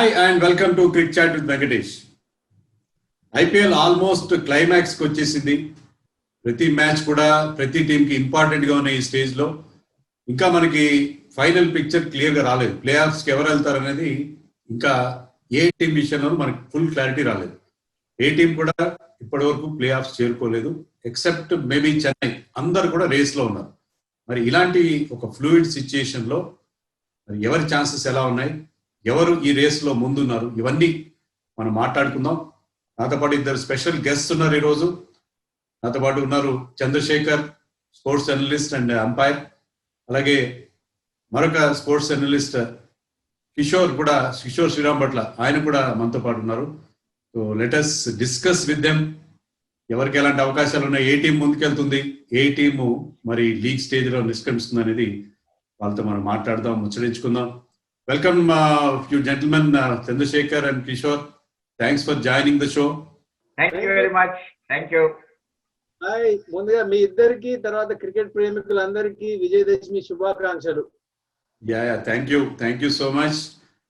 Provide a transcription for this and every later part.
Hi and welcome to Cricket Chat with Venkatesh. IPL almost climax కి వచ్చేసింది. ప్రతి match కూడా ప్రతి టీమ్ కి ఇంపార్టెంట్ గా ఉన్న ఈ స్టేజ్ లో ఇంకా మనకి ఫైనల్ పిక్చర్ క్లియర్ గా రాలేదు. ప్లే ఆఫ్స్ కి ఎవరు వెళ్తారు అనేది ఇంకా ఏ టీం విషయంలో మనకి ఫుల్ క్లారిటీ రాలేదు. ఏ టీం కూడా ఇప్పటి వరకు ప్లే ఆఫ్స్ చేరుకోలేదు ఎక్సెప్ట్ మేబీ చెన్నై. అందరు కూడా రేస్ లో ఉన్నారు. మరి ఇలాంటి ఒక ఫ్లూయిడ్ సిచ్యుయేషన్ లో ఎవరి ఛాన్సెస్ ఎలా ఉన్నాయి, ఎవరు ఈ రేస్ లో ముందున్నారు, ఇవన్నీ మనం మాట్లాడుకుందాం. నాతో పాటు ఇద్దరు స్పెషల్ గెస్ట్ ఉన్నారు ఈరోజు. నాతో పాటు ఉన్నారు Chandrashekhar, sports journalist and umpire. అలాగే మరొక స్పోర్ట్స్ జర్నలిస్ట్ కిషోర్ శ్రీరామ్ భట్ల, ఆయన కూడా మనతో పాటు ఉన్నారు. So let us discuss with them. ఎవరికి ఎలాంటి అవకాశాలు ఉన్నాయి, ఏ టీం ముందుకెళ్తుంది, ఏ టీము మరి లీగ్ స్టేజ్ లో నిష్క్రమిస్తుంది అనేది వాళ్ళతో మనం మాట్లాడదాం, ముచ్చరించుకుందాం. Welcome, you gentlemen, Chandrasekhar and Kishore. Thanks for joining the show. Thank you very much. Thank you. Hi, ముందుగా మీ ఇద్దరికి తర్వాత క్రికెట్ ప్రేమికులందరికీ విజయదశమి శుభాకాంక్షలు. Yeah, thank you so much.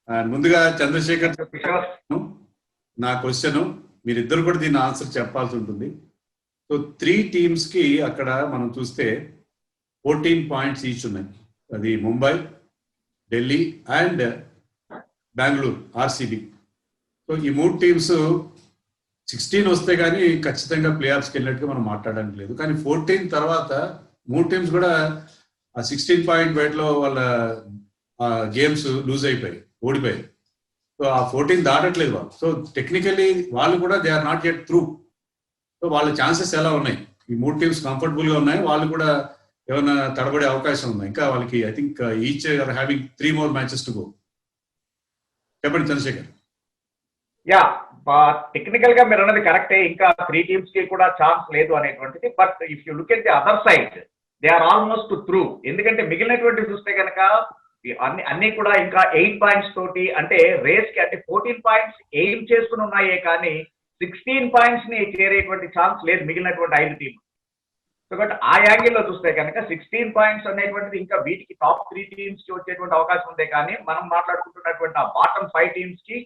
And ముందుగా చంద్రశేఖర్, నా క్వశ్చన్ మీరిద్దరు కూడా దీని ఆన్సర్ చెప్పాల్సి ఉంటుంది. సో 3 టీమ్స్ కి అక్కడ మనం చూస్తే 14 పాయింట్స్ ఈచ్ ఉన్నాయి. అది Mumbai, Delhi and Bengaluru, RCB. So ఈ 3 టీమ్స్ 16 వస్తే కానీ ఖచ్చితంగా ప్లే ఆఫ్స్కి వెళ్ళినట్టుగా మనం మాట్లాడడానికి లేదు. కానీ 14 తర్వాత 3 టీమ్స్ కూడా ఆ 16 పాయింట్ బయటలో వాళ్ళ గేమ్స్ లూజ్ అయిపోయాయి, ఓడిపోయాయి. సో ఆ 14 దాటట్లేదు వాళ్ళు. సో టెక్నికల్లీ వాళ్ళు కూడా they are not yet through. So వాళ్ళ ఛాన్సెస్ ఎలా ఉన్నాయి, ఈ 3 టీమ్స్ కంఫర్టబుల్ గా ఉన్నాయి, వాళ్ళు కూడా ఏమైనా తడబడే అవకాశం ఉంది ఇంకా వాళ్ళకి? I think each are having 3 more matches to go. చెప్పండి చంద్రశేఖర్. యా, టెక్నికల్ గా మీరు అన్నది కరెక్టే. ఇంకా 3 టీమ్స్ కి కూడా ఛాన్స్ లేదు అనేటువంటిది. But if you look at the other side, they are almost through. ఎందుకంటే మిగిలినటువంటి చూస్తే కనుక అన్ని కూడా ఇంకా 8 పాయింట్స్ తోటి, అంటే రేస్ కి అంటే 14 పాయింట్స్ ఎయిమ్ చేసుకుని ఉన్నాయే కానీ 16 పాయింట్స్ ని చేరేటువంటి ఛాన్స్ లేదు మిగిలినటువంటి 5 టీమ్స్. కాబట్టి ఆ యాంగిల్లో చూస్తే కనుక 16 పాయింట్స్ అనేటువంటిది ఇంకా వీటికి టాప్ 3 టీమ్స్ కి వచ్చేటువంటి అవకాశం ఉంది. కానీ మనం మాట్లాడుకుంటున్నటువంటి ఆ బాటమ్ 5 టీమ్స్ కి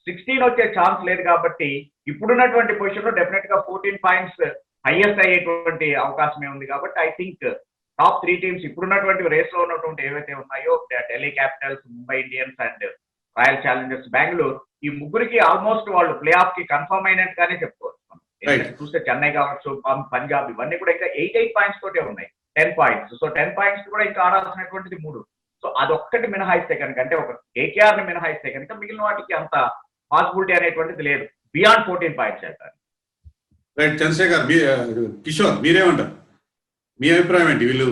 16 వచ్చే ఛాన్స్ లేదు. కాబట్టి ఇప్పుడున్నటువంటి పొజిషన్ లో డెఫినెట్ గా 14 పాయింట్స్ హైయెస్ట్ అయ్యేటువంటి అవకాశమే ఉంది. కాబట్టి ఐ థింక్ టాప్ 3 టీమ్స్ ఇప్పుడున్నటువంటి రేస్ లో ఉన్నటువంటి ఏవైతే ఉన్నాయో, Delhi Capitals, Mumbai Indians and royal Challengers Bengaluru, ఈ ముగ్గురికి ఆల్మోస్ట్ వాళ్ళు ప్లే ఆఫ్ కి కన్ఫర్మ్ అయినట్టుగానే చెప్పుకోవచ్చు. చూస్తే చెన్నై కావచ్చు, పంజాబ్, ఇవన్నీ కూడా ఇంకా 8 పాయింట్స్ తోటే ఉన్నాయి, 10 పాయింట్స్. సో 10 పాయింట్స్ కూడా ఇంకా ఆడాల్సినటువంటిది 3. సో అదొక్కటి మినహాయిస్తే కనుక, అంటే ఒక కేకేఆర్ ని మినహాయిస్తే కనుక మిగిలిన వాటికి అంత పాసిబిలిటీ అనేటువంటిది లేదు బియాండ్ 14 పాయింట్స్ అంటారు. రైట్ చంద్రశేఖర్, కిషోర్ మీరేమంటారు? మీ అభిప్రాయం ఏంటి? వీళ్ళు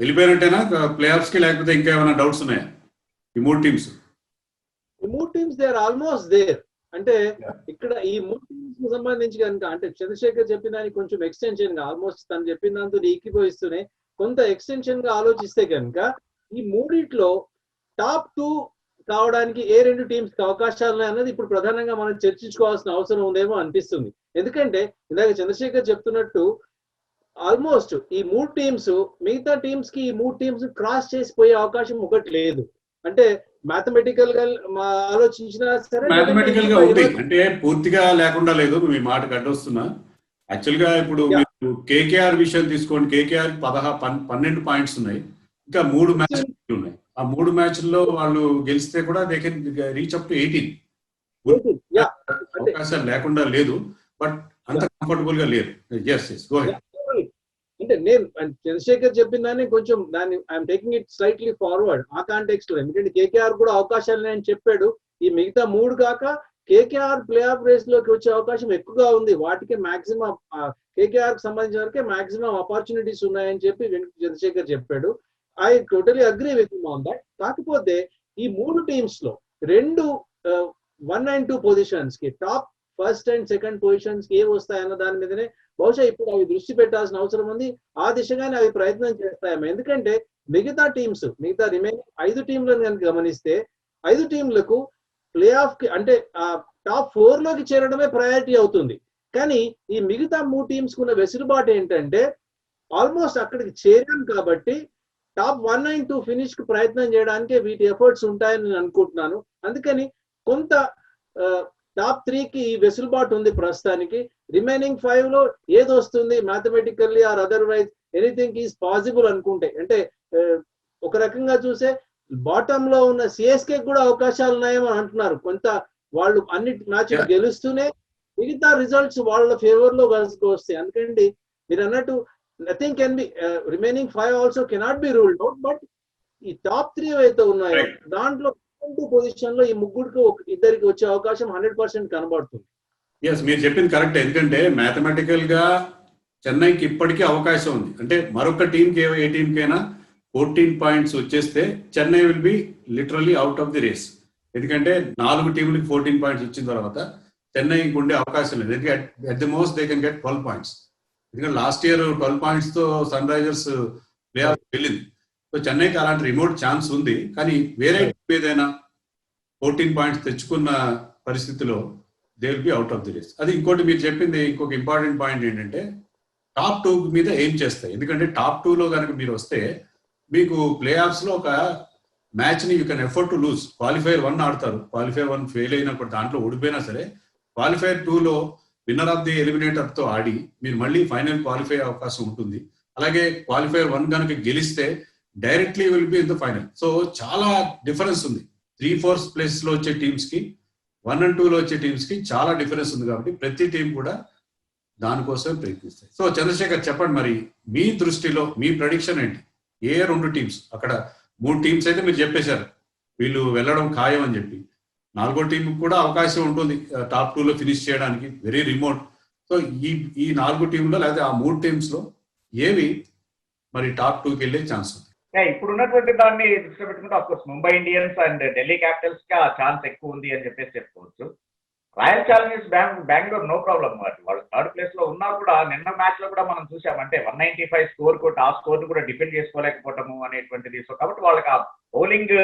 వెళ్ళిపోయినట్టేనా ప్లే ఆఫ్స్ కి, లేకపోతే ఇంకా ఏమైనా డౌట్స్ ఉన్నాయా ఈ 3 టీమ్స్? ఈ 3 teams they are almost there. అంటే ఇక్కడ ఈ 3 టీమ్స్ కి సంబంధించి కనుక, అంటే చంద్రశేఖర్ చెప్పిన దానికి కొంచెం ఎక్స్టెన్షన్ గా, ఆల్మోస్ట్ తను చెప్పిన దాంతో ఏకీభవిస్తూనే కొంత ఎక్స్టెన్షన్ గా ఆలోచిస్తే కనుక ఈ 3 టాప్ 2 కావడానికి ఏ 2 టీమ్స్ కి అవకాశాలు అన్నది ఇప్పుడు ప్రధానంగా మనం చర్చించుకోవాల్సిన అవసరం ఉందేమో అనిపిస్తుంది. ఎందుకంటే ఇందాక చంద్రశేఖర్ చెప్తున్నట్టు ఆల్మోస్ట్ ఈ 3 టీమ్స్ మిగతా టీమ్స్ కి ఈ 3 టీమ్స్ క్రాస్ చేసిపోయే అవకాశం ఒకటి లేదు. అంటే మ్యాథమెటికల్ గా ఆలోచించినా సరే, మ్యాథమెటికల్ గా ఉంది, అంటే పూర్తిగా లేకుండా లేదు. మీ మాట గడ్డొస్తున్నా. యాక్చువల్ గా ఇప్పుడు మీరు కేకేఆర్ విషయం తీసుకోండి. కేకేఆర్ 12 పాయింట్స్ ఉన్నాయి, ఇంకా 3 మ్యాచ్లు ఉన్నాయి. ఆ 3 మ్యాచ్ల్లో వాళ్ళు గెలిస్తే కూడా they can reach up to 18. అవకాశాలు లేకుండా లేదు, బట్ అంత కంఫర్టబుల్ గా లేదు. అంటే నేను చంద్రశేఖర్ చెప్పిన దాన్ని కొంచెం I'm taking it slightly forward ఆ కాంటెక్స్ట్ లో. ఎందుకంటే కేకేఆర్ కూడా అవకాశాలు నేను చెప్పాడు. ఈ మిగతా 3 కాక కేకేఆర్ ప్లే ఆఫ్ రేస్ లోకి వచ్చే అవకాశం ఎక్కువగా ఉంది. వాటికి మాక్సిమం కేకేఆర్ కి సంబంధించిన వరకే మాక్సిమం ఆపర్చునిటీస్ ఉన్నాయని చెప్పి చంద్రశేఖర్ చెప్పాడు. I totally agree with him on that. కాకపోతే ఈ 3 టీమ్స్ లో 2 1 and 2 పొజిషన్స్ కి, top first and second positions కి ఏ వస్తాయన్న దాని మీదనే బహుశా ఇప్పుడు అవి దృష్టి పెట్టాల్సిన అవసరం ఉంది. ఆ దిశగానే అవి ప్రయత్నం చేస్తాయేమో. ఎందుకంటే మిగతా రిమైనింగ్ 5 టీంలను కనుక గమనిస్తే 5 టీంలకు ప్లే ఆఫ్ కి, అంటే టాప్ 4 లోకి చేరడమే ప్రయారిటీ అవుతుంది. కానీ ఈ మిగతా 3 టీమ్స్ కున్న వెసులుబాటు ఏంటంటే ఆల్మోస్ట్ అక్కడికి చేరాం కాబట్టి టాప్ 1 and 2 ఫినిష్ కు ప్రయత్నం చేయడానికి వీటి ఎఫర్ట్స్ ఉంటాయని నేను అనుకుంటున్నాను. అందుకని కొంత టాప్ 3 కి వెసులుబాటు ఉంది ప్రస్తుతానికి. రిమైనింగ్ 5 లో ఏది వస్తుంది mathematically or otherwise anything is possible అనుకుంటే, అంటే ఒక రకంగా చూసే బాటమ్ లో ఉన్న సిఎస్కే కూడా అవకాశాలు ఉన్నాయేమో అంటున్నారు. కొంత వాళ్ళు అన్ని మ్యాచ్లు గెలుస్తూనే మిగతా రిజల్ట్స్ వాళ్ళ ఫేవర్ లో వస్తాయి. అందుకండి మీరు అన్నట్టు nothing can be, remaining 5 also cannot be ruled out. But ఈ టాప్ 3 అయితే ఉన్నాయో దాంట్లో పొజిషన్ లో ఈ ముగ్గురికి ఇద్దరికి వచ్చే అవకాశం 100% కనబడుతుంది. ఎస్, మీరు చెప్పింది కరెక్ట్. ఎందుకంటే మ్యాథమెటికల్ గా చెన్నైకి ఇప్పటికీ అవకాశం ఉంది. అంటే మరొక టీంకి ఏ టీంకైనా 14 పాయింట్స్ వచ్చేస్తే Chennai will be literally out of the race. ఎందుకంటే 4 టీంలకి 14 పాయింట్స్ వచ్చిన తర్వాత చెన్నైకి ఉండే అవకాశం లేదు. ఎందుకంటే at the most they can get 12 points. ఎందుకంటే లాస్ట్ ఇయర్ 12 పాయింట్స్ తో సన్ రైజర్స్ ప్లే ఆఫ్ వెళ్ళింది. సో చెన్నైకి అలాంటి రిమోట్ ఛాన్స్ ఉంది. కానీ వేరే ఏదైనా 14 పాయింట్స్ తెచ్చుకున్న పరిస్థితిలో they will be out of the race. అది ఇంకోటి మీరు చెప్పింది ఇంకొక ఇంపార్టెంట్ పాయింట్ ఏంటంటే టాప్ 2 మీద ఏం చేస్తాయి. ఎందుకంటే టాప్ 2 లో కనుక మీరు వస్తే మీకు ప్లే ఆఫ్స్ లో ఒక మ్యాచ్ ని you can afford to lose. Qualifier 1 ఆడతారు, క్వాలిఫైర్ 1 ఫెయిల్ అయినప్పుడు దాంట్లో ఓడిపోయినా సరే క్వాలిఫైర్ 2 లో విన్నర్ ఆఫ్ ది ఎలిమినేటర్ తో ఆడి మీరు మళ్ళీ ఫైనల్ క్వాలిఫై అవకాశం ఉంటుంది. అలాగే క్వాలిఫైర్ 1 కనుక గెలిస్తే directly will be in the final. So చాలా డిఫరెన్స్ ఉంది. 3-4 ప్లేస్ లో వచ్చే టీమ్స్ కి 1 and 2 లో వచ్చే టీమ్స్ కి చాలా డిఫరెన్స్ ఉంది. కాబట్టి ప్రతి టీం కూడా దానికోసం ప్రయత్నిస్తాయి. సో చంద్రశేఖర్ చెప్పండి, మరి మీ దృష్టిలో మీ ప్రెడిక్షన్ ఏంటి? ఏ 2 టీమ్స్? అక్కడ 3 టీమ్స్ అయితే మీరు చెప్పేశారు వీళ్ళు వెళ్ళడం ఖాయం అని చెప్పి. 4వ టీం కూడా అవకాశం ఉంటుంది టాప్ 2 లో ఫినిష్ చేయడానికి, వెరీ రిమోట్. సో ఈ 4 టీంలో లేదా ఆ 3 టీమ్స్ లో ఏవి మరి టాప్ 2కి వెళ్ళే ఛాన్స్ ఉంది? ఇప్పుడు ఉన్నటువంటి దాన్ని దృష్టిలో పెట్టుకుంటే of course Mumbai Indians and Delhi Capitals కి ఆ ఛాన్స్ ఎక్కువ ఉంది అని చెప్పేసి చెప్పుకోవచ్చు. Royal Challengers Bengaluru no problem. వాళ్ళు 3rd ప్లేస్ లో ఉన్నా కూడా నిన్న మ్యాచ్ లో కూడా మనం చూసామంటే 195 స్కోర్ కూడా ఆ స్కోర్ ని కూడా డిఫెండ్ చేసుకోలేకపోవటము అనేటువంటిది. సో కాబట్టి వాళ్ళకి ఆ బౌలింగ్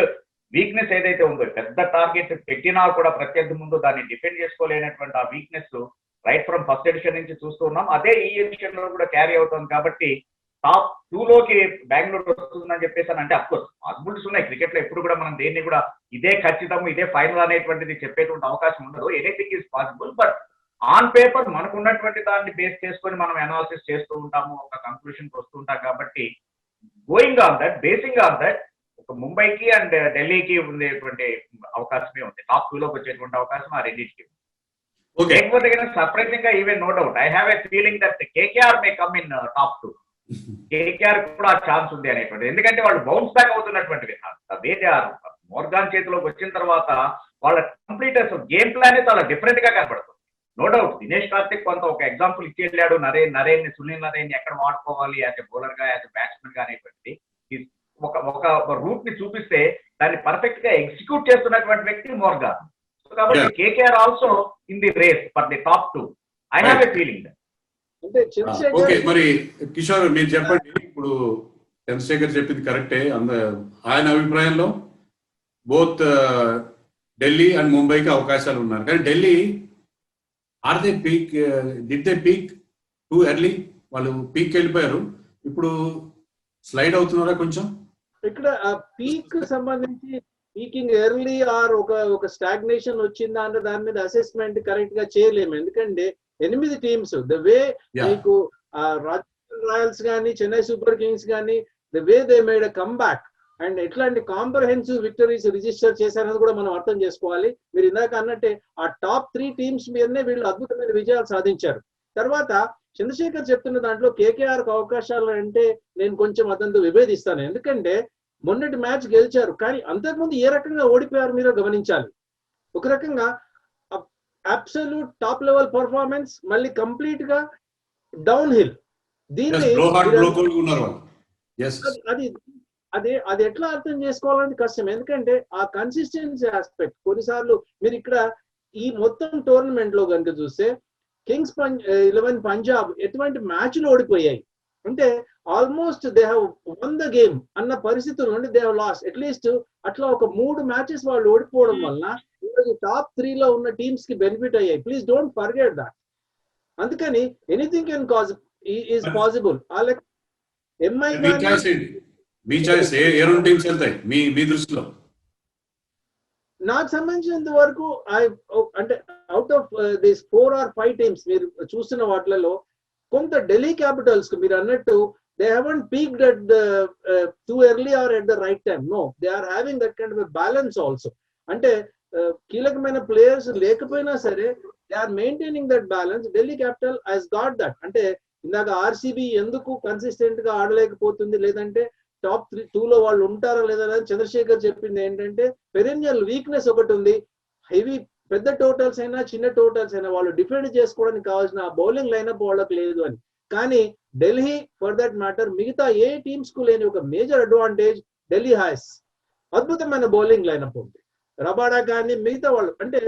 వీక్నెస్ ఏదైతే ఉందో, పెద్ద టార్గెట్ పెట్టినా కూడా ప్రత్యర్థి ముందు దాన్ని డిఫెండ్ చేసుకోలేనటువంటి ఆ weakness right from first edition నుంచి చూస్తూ ఉన్నాం. అదే ఈ ఎడిషన్ లో కూడా క్యారీ అవుతుంది. కాబట్టి టాప్ 2 లోకి బెంగళూరు వస్తుందని చెప్పేసి అంటే అఫ్కోర్స్ పాసిబిలిటీస్ ఉన్నాయి. క్రికెట్ లో ఎప్పుడు కూడా మనం దేన్ని కూడా ఇదే ఖచ్చితం ఇదే ఫైనల్ అనేటువంటిది చెప్పేటువంటి అవకాశం ఉండదు. Anything is possible. But on paper మనకు ఉన్నటువంటి దాన్ని బేస్ చేసుకొని మనం అనాలిసిస్ చేస్తూ ఉంటాము, ఒక కంక్లూషన్ వస్తూ ఉంటాం. కాబట్టి going on that, basing on that, ఒక ముంబైకి అండ్ ఢిల్లీకి ఉండేటువంటి అవకాశమే ఉంది. టాప్ 2 లోకి వచ్చేటువంటి అవకాశం ఆ రెండింటికి. లేకపోతే సర్ప్రైజింగ్ గా even know doubt I have a feeling that KKR may come in top 2. KKR కూడా ఛాన్స్ ఉంది అనేటువంటి, ఎందుకంటే వాళ్ళు బౌన్స్ బ్యాక్ అవుతున్నటువంటి మోర్గాన్ చేతిలోకి వచ్చిన తర్వాత వాళ్ళ కంప్లీట్ గేమ్ ప్లాన్ చాలా డిఫరెంట్ గా కనబడుతుంది. నో డౌట్ దినేష్ కార్తిక్ కొంత ఒక ఎగ్జాంపుల్ ఇచ్చి వెళ్ళాడు. సునీల్ నరేన్ ఎక్కడ వాడుకోవాలి యాజ్ ఎ బౌలర్ గా, యాజ్ ఎ బ్యాట్స్మెన్ గా అనేటువంటిది ఒక రూట్ ని చూపిస్తే దాన్ని పర్ఫెక్ట్ గా ఎగ్జిక్యూట్ చేస్తున్నటువంటి వ్యక్తి మోర్గాన్. కాబట్టి KKR also in the race for the top 2. I have a feeling. Okay, మరి కిషోర్ మీరు చెప్పండి. ఇప్పుడు చంద్రశేఖర్ చెప్పింది కరెక్టే. ఆయన అభిప్రాయంలో బోత్ ఢిల్లీ అండ్ ముంబైకి అవకాశాలు ఉన్నారు. కానీ Delhi are they peak, did they peak too early? వాళ్ళు పీక్ వెళ్ళిపోయారు, ఇప్పుడు స్లైడ్ అవుతున్నారా కొంచెం? ఇక్కడ పీక్ సంబంధించి పీకింగ్ ఎర్లీ ఆర్ ఒక స్టాగ్నేషన్ వచ్చిందా అంటే దాని మీద అసెస్మెంట్ కరెక్ట్ గా చేయలేము. ఎందుకంటే 8 టీమ్స్ ద వే మీకు రాజస్థాన్ రాయల్స్ కానీ చెన్నై సూపర్ కింగ్స్ కానీ the way they made a come back and ఎట్లాంటి కాంప్రహెన్సివ్ విక్టరీస్ రిజిస్టర్ చేశారని కూడా మనం అర్థం చేసుకోవాలి. మీరు ఇందాక అన్నట్టే ఆ టాప్ 3 టీమ్స్ మీదనే వీళ్ళు అద్భుతమైన విజయాలు సాధించారు. తర్వాత చంద్రశేఖర్ చెప్తున్న దాంట్లో కేకేఆర్ కు అవకాశాలు అంటే నేను కొంచెం అతనితో విభేదిస్తాను. ఎందుకంటే మొన్నటి మ్యాచ్ గెలిచారు, కానీ అంతకుముందు ఏ రకంగా ఓడిపోయారు మీరు గమనించాలి. ఒక రకంగా అబ్సల్యూట్ టాప్ లెవెల్ పర్ఫార్మెన్స్, మళ్ళీ కంప్లీట్ గా డౌన్ హిల్. దీన్ని అది ఎట్లా అర్థం చేసుకోవాలని కష్టం. ఎందుకంటే ఆ కన్సిస్టెన్సీ ఆస్పెక్ట్ కొన్నిసార్లు మీరు ఇక్కడ ఈ మొత్తం టోర్నమెంట్ లో కనుక చూస్తే కింగ్స్ 11 పంజాబ్ ఎటువంటి మ్యాచ్లు ఓడిపోయాయి అంటే almost they have one the game అన్న పరిస్థితుల నుండి దే హ్యావ్ లాస్ట్. అట్లీస్ట్ అట్లా ఒక 3 మ్యాచెస్ వాళ్ళు ఓడిపోవడం వలన ఈరోజు టాప్ 3 లో ఉన్న టీమ్స్ కి బెనిఫిట్ అయ్యాయి. Please don't forget that. అందుకని anything can cause is possible. ఎంఐ మీ చాయిస్ ఏ 2 టీమ్స్ వెళ్తాయి మీ దృష్టిలో? నాకు సంబంధించినంత వరకు అంటే out of this 4 or 5 teams మీరు చూస్తున్న వాటిలలో కొంత ఢిల్లీ క్యాపిటల్స్ మీరు అన్నట్టు they haven't peaked at the too early or at the right time. No, they are having that kind of a balance also. అంటే కీలకమైన ప్లేయర్స్ లేకపోయినా సరే they are maintaining that balance. Delhi Capital has got that. అంటే ఇందాక RCB ఎందుకు consistent గా ఆడలేకపోతుంది, లేదంటే top 2 లో వాళ్ళు ఉంటారా లేదా అని చంద్రశేఖర్ చెప్పింది ఏంటంటే పెరెన్నియల్ వీక్నెస్ ఒకటి ఉంది. హెవీ పెద్ద టోటల్స్ అయినా చిన్న టోటల్స్ అయినా వాళ్ళు డిఫెండ్ చేసుకోవడానికి కావాల్సిన బౌలింగ్ లైనప్ వాళ్ళకి లేదు అని. కానీ ఢిల్లీ ఫర్ దట్ మ్యాటర్ మిగతా ఏ టీమ్స్ కు లేని ఒక మేజర్ అడ్వాంటేజ్ ఢిల్లీ హ్యాస్. అద్భుతమైన బౌలింగ్ లైనప్ ఉంది. రబాడా కానీ మిగతా వాళ్ళు అంటే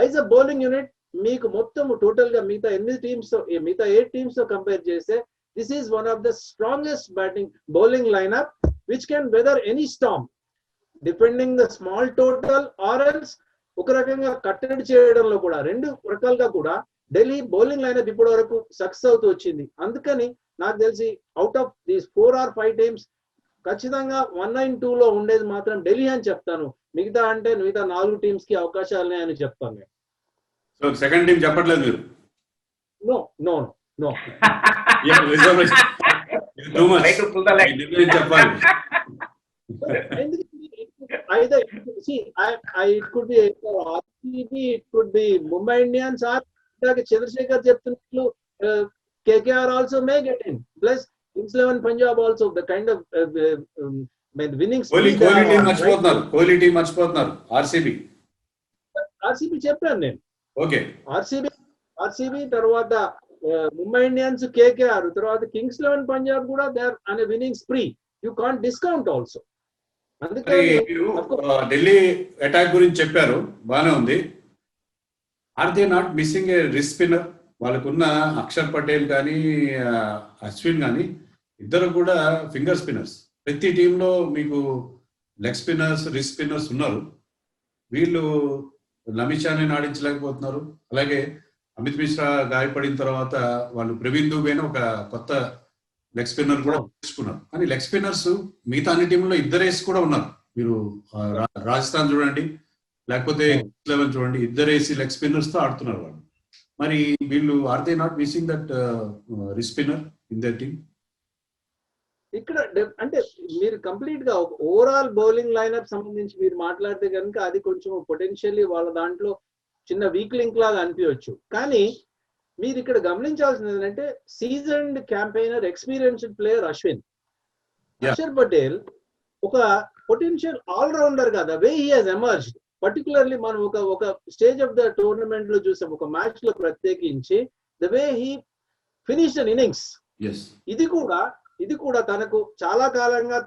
యాజ్ అ బౌలింగ్ యూనిట్ మీకు మొత్తం టోటల్ గా మిగతా 8 టీమ్స్ తో మిగతా 8 టీమ్స్ తో కంపేర్ చేస్తే this is one of the strongest batting bowling lineup which can weather any Storm depending the small total or else. ఒక రకంగా కట్టడి చేయడంలో కూడా 2 రకాలుగా కూడా ఢిల్లీ బౌలింగ్ లైనప్ ఇప్పటి వరకు సక్సెస్ అవుతూ వచ్చింది. అందుకని నాకు తెలిసి out of these 4 or 5 teams ఖచ్చితంగా 1-2 లో ఉండేది మాత్రం ఢిల్లీ అని చెప్తాను. మిగతా 4 టీమ్స్ కి అవకాశాలు అని చెప్తాను నేను. సో సెకండ్ టీం చెప్పట్లేదు మీరు? నో నో నో చెప్పాలి. Either it could be RCB, it could be Mumbai Indians, or Chandrasekhar చెప్తున్నట్లు KKR also may get in. Plus Kings 11 Punjab also the kind of winning speed. Kohli team మర్చిపోతున్నారు. RCB చెప్పాను నేను. Okay, RCB తర్వాత Mumbai Indians, KKR తర్వాత Kings 11 Punjab కూడా they are అనే winning spree. You can't discount also. Delhi attack గురించి చెప్పారు, బానే ఉంది. Are they not missing a wrist spinner? వాళ్ళకున్న అక్షర్ పటేల్ కానీ అశ్విన్ కానీ ఇద్దరు కూడా ఫింగర్ స్పిన్నర్స్. ప్రతి టీంలో మీకు లెగ్ స్పిన్నర్స్, రిస్ట్ స్పిన్నర్స్ ఉన్నారు. వీళ్ళు నమిషాని ఆడించలేకపోతున్నారు. అలాగే అమిత్ మిశ్రా గాయపడిన తర్వాత వాళ్ళు ప్రవీణ్ దుబేని ఒక కొత్త లెగ్ స్పిన్నర్ కూడా తీసుకున్నారు. కానీ లెగ్ స్పిన్నర్స్ మిగతా అన్ని టీంలో ఇద్దరేసి కూడా ఉన్నారు. మీరు రాజస్థాన్ చూడండి, లేకపోతే 11 చూడండి, ఇద్దరేసి లెగ్ స్పిన్నర్స్ తో ఆడుతున్నారు వాళ్ళు. మరి వీళ్ళు are they not missing that wrist spinner in their team? ఇక్కడ అంటే మీరు కంప్లీట్ గా ఓవరాల్ బౌలింగ్ లైనప్ సంబంధించి మీరు మాట్లాడితే కనుక అది కొంచెం పొటెన్షియల్లీ వాళ్ళ దాంట్లో చిన్న వీక్ లింక్ లాగా అనిపించవచ్చు. కానీ మీరు ఇక్కడ గమనించాల్సింది ఏంటంటే seasoned campaigner, experienced player Ashwin. Axar Patel ఒక పొటెన్షియల్ ఆల్రౌండర్ గా the way he has emerged. Particularly మనం ఒక స్టేజ్ ఆఫ్ ద టోర్నమెంట్ లో చూసాం, ఒక మ్యాచ్ లో ప్రత్యేకించి the way he finished an innings. ఇది కూడా తనకు చాలా కాలంగా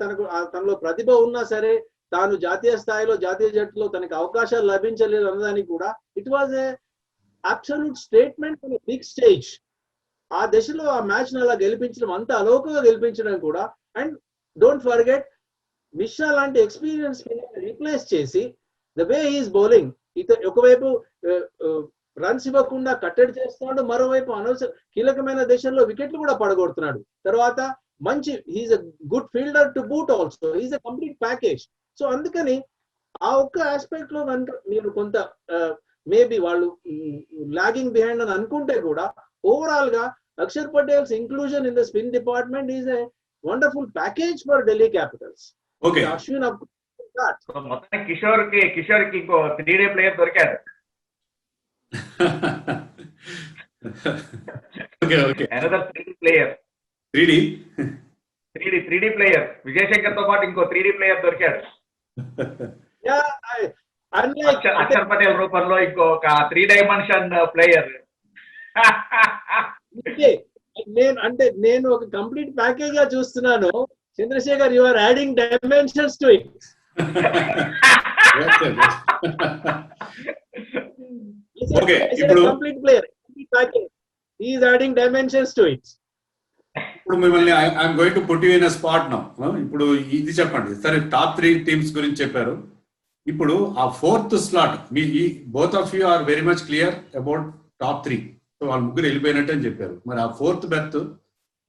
తనలో ప్రతిభ ఉన్నా సరే తాను జాతీయ స్థాయిలో జాతీయ జట్టులో తనకు అవకాశాలు లభించలేదు అన్నదానికి కూడా it was a absolute statement on big stage. ఆ దశలో ఆ మ్యాచ్ అలా గెలిపించడం, అంత అలౌకికంగా గెలిపించడం కూడా. అండ్ డోంట్ ఫర్గెట్ మిశ్రా లాంటి ఎక్స్పీరియన్స్ రీప్లేస్ చేసి ద వే హీస్ బౌలింగ్, ఒకవైపు రన్స్ ఇవ్వకుండా కట్టడి చేస్తున్నాడు, మరోవైపు అనవసర కీలకమైన దశల్లో వికెట్లు కూడా పడగొడుతున్నాడు. తర్వాత మంచి he's a good fielder to boot also, he's a complete package. So అందుకని ఆ ఒక్క ఆస్పెక్ట్ లో కనుక మీరు కొంత మేబీ వాళ్ళు లాగింగ్ బిహైండ్ అని అనుకుంటే కూడా ఓవరాల్ గా Axar Patel's inclusion in the spin department is a wonderful package for Delhi Capitals. Ashwin మొత్తానికి కిషోర్ కి ఇంకో 3D ప్లేయర్ దొరికాడు. Another 3D player, 3D player Vijayashankar తో పాటు ఇంకో 3D ప్లేయర్ దొరికాడు. అక్షర్ పటేల్ రూపంలో ఇంకొక 3 డైమెన్షన్ ప్లేయర్. నేను ఒక కంప్లీట్ ప్యాకేజ్ గా చూస్తున్నాను. Chandrashekhar, you are adding dimensions to it. Complete player, package, he is adding dimensions to it. ఇప్పుడు మిమ్మల్ని I'm going to put you in a spot now. ఇప్పుడు ఇది చెప్పండి, సరే టాప్ 3 టీమ్స్ గురించి చెప్పారు. ఇప్పుడు ఆ 4th స్లాట్ మీ both of you are very much clear about top 3. So వాళ్ళు ముగ్గురు వెళ్ళిపోయినట్టు అని చెప్పారు. మరి ఆ 4th బెర్త్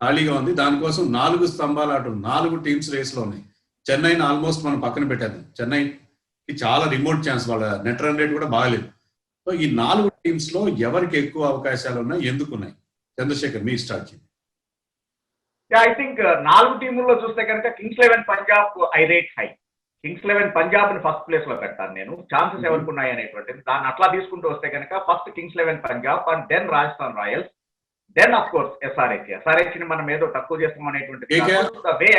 ఖాళీగా ఉంది. దానికోసం 4 స్తంభాల ఆట, 4 టీమ్స్ రేస్ లో ఉన్నాయి. చెన్నైని ఆల్మోస్ట్ మనం పక్కన పెట్టేద్దాం. చెన్నై చాలా రిమోట్ ఛాన్స్, వాళ్ళ నెట్ రన్ రేట్ కూడా బాగాలేదు. సో ఈ 4 టీమ్స్ లో ఎవరికి ఎక్కువ అవకాశాలు ఉన్నాయి, ఎందుకు ఉన్నాయి? చంద్రశేఖర్, మీ స్టార్ట్ చేయండి. ఐ థింక్ 4 టీముల్లో చూస్తే కనుక Kings 11 Punjab I rate high. Kings 11 Punjab ని ఫస్ట్ ప్లేస్ లో పెడతాను నేను. ఛాన్సెస్ ఎవరికి ఉన్నాయి అనేటువంటిది దాన్ని అట్లా తీసుకుంటూ వస్తే కనుక first Kings 11 Punjab and then Rajasthan Royals, then of course SRH ని మనం ఏదో తక్కువ చేస్తాం అనేటువంటిది వే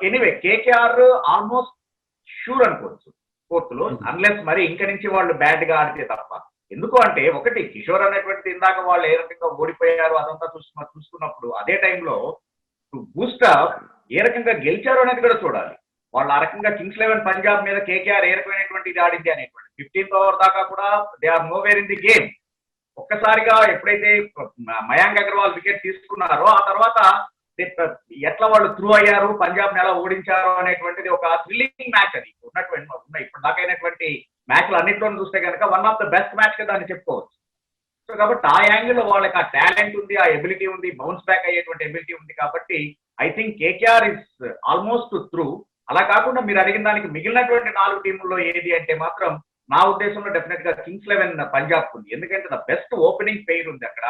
ఎనీవే కేకేఆర్ ఆల్మోస్ట్ షూర్ అనుకోవచ్చు ఫోర్త్ లో, అన్లెస్ మరి ఇంక నుంచి వాళ్ళు బ్యాడ్ గా ఆడితే తప్ప. ఎందుకు అంటే ఒకటి కిషోర్ అనేటువంటి ఇందాక వాళ్ళు ఏ రకంగా ఓడిపోయారు అదంతా చూసుకున్నప్పుడు అదే టైంలో బూస్టప్ ఏ రకంగా గెలిచారు అనేది కూడా చూడాలి. వాళ్ళు ఆ రకంగా కింగ్స్ 11 పంజాబ్ మీద కేకేఆర్ ఏ రకమైనటువంటి ఇది ఆడింది అనేటువంటి 15th ఓవర్ దాకా కూడా they are nowhere in the game. ఒక్కసారిగా ఎప్పుడైతే మయాంక్ అగర్వాల్ వికెట్ తీసుకున్నారో ఆ తర్వాత ఎట్లా వాళ్ళు త్రూ అయ్యారు, పంజాబ్ ని ఎలా ఓడించారు అనేటువంటిది ఒక థ్రిల్లింగ్ మ్యాచ్. అది ఉన్నటువంటి ఇప్పుడు దాకా అయినటువంటి మ్యాచ్లు అన్నింటిలో చూస్తే కనుక one of the best match గా దాన్ని చెప్పుకోవచ్చు. సో కాబట్టి ఆ యాంగిల్ లో వాళ్ళకి ఆ టాలెంట్ ఉంది, ఆ ఎబిలిటీ ఉంది, బౌన్స్ బ్యాక్ అయ్యేటువంటి ఎబిలిటీ ఉంది. కాబట్టి I think KKR is almost through. అలా కాకుండా మీరు అడిగిన దానికి మిగిలినటువంటి 4 టీముల్లో ఏది అంటే మాత్రం నా ఉద్దేశంలో డెఫినెట్ గా కింగ్స్ 11 పంజాబ్ ఉంది. ఎందుకంటే ద బెస్ట్ ఓపెనింగ్ పెయిర్ ఉంది అక్కడ,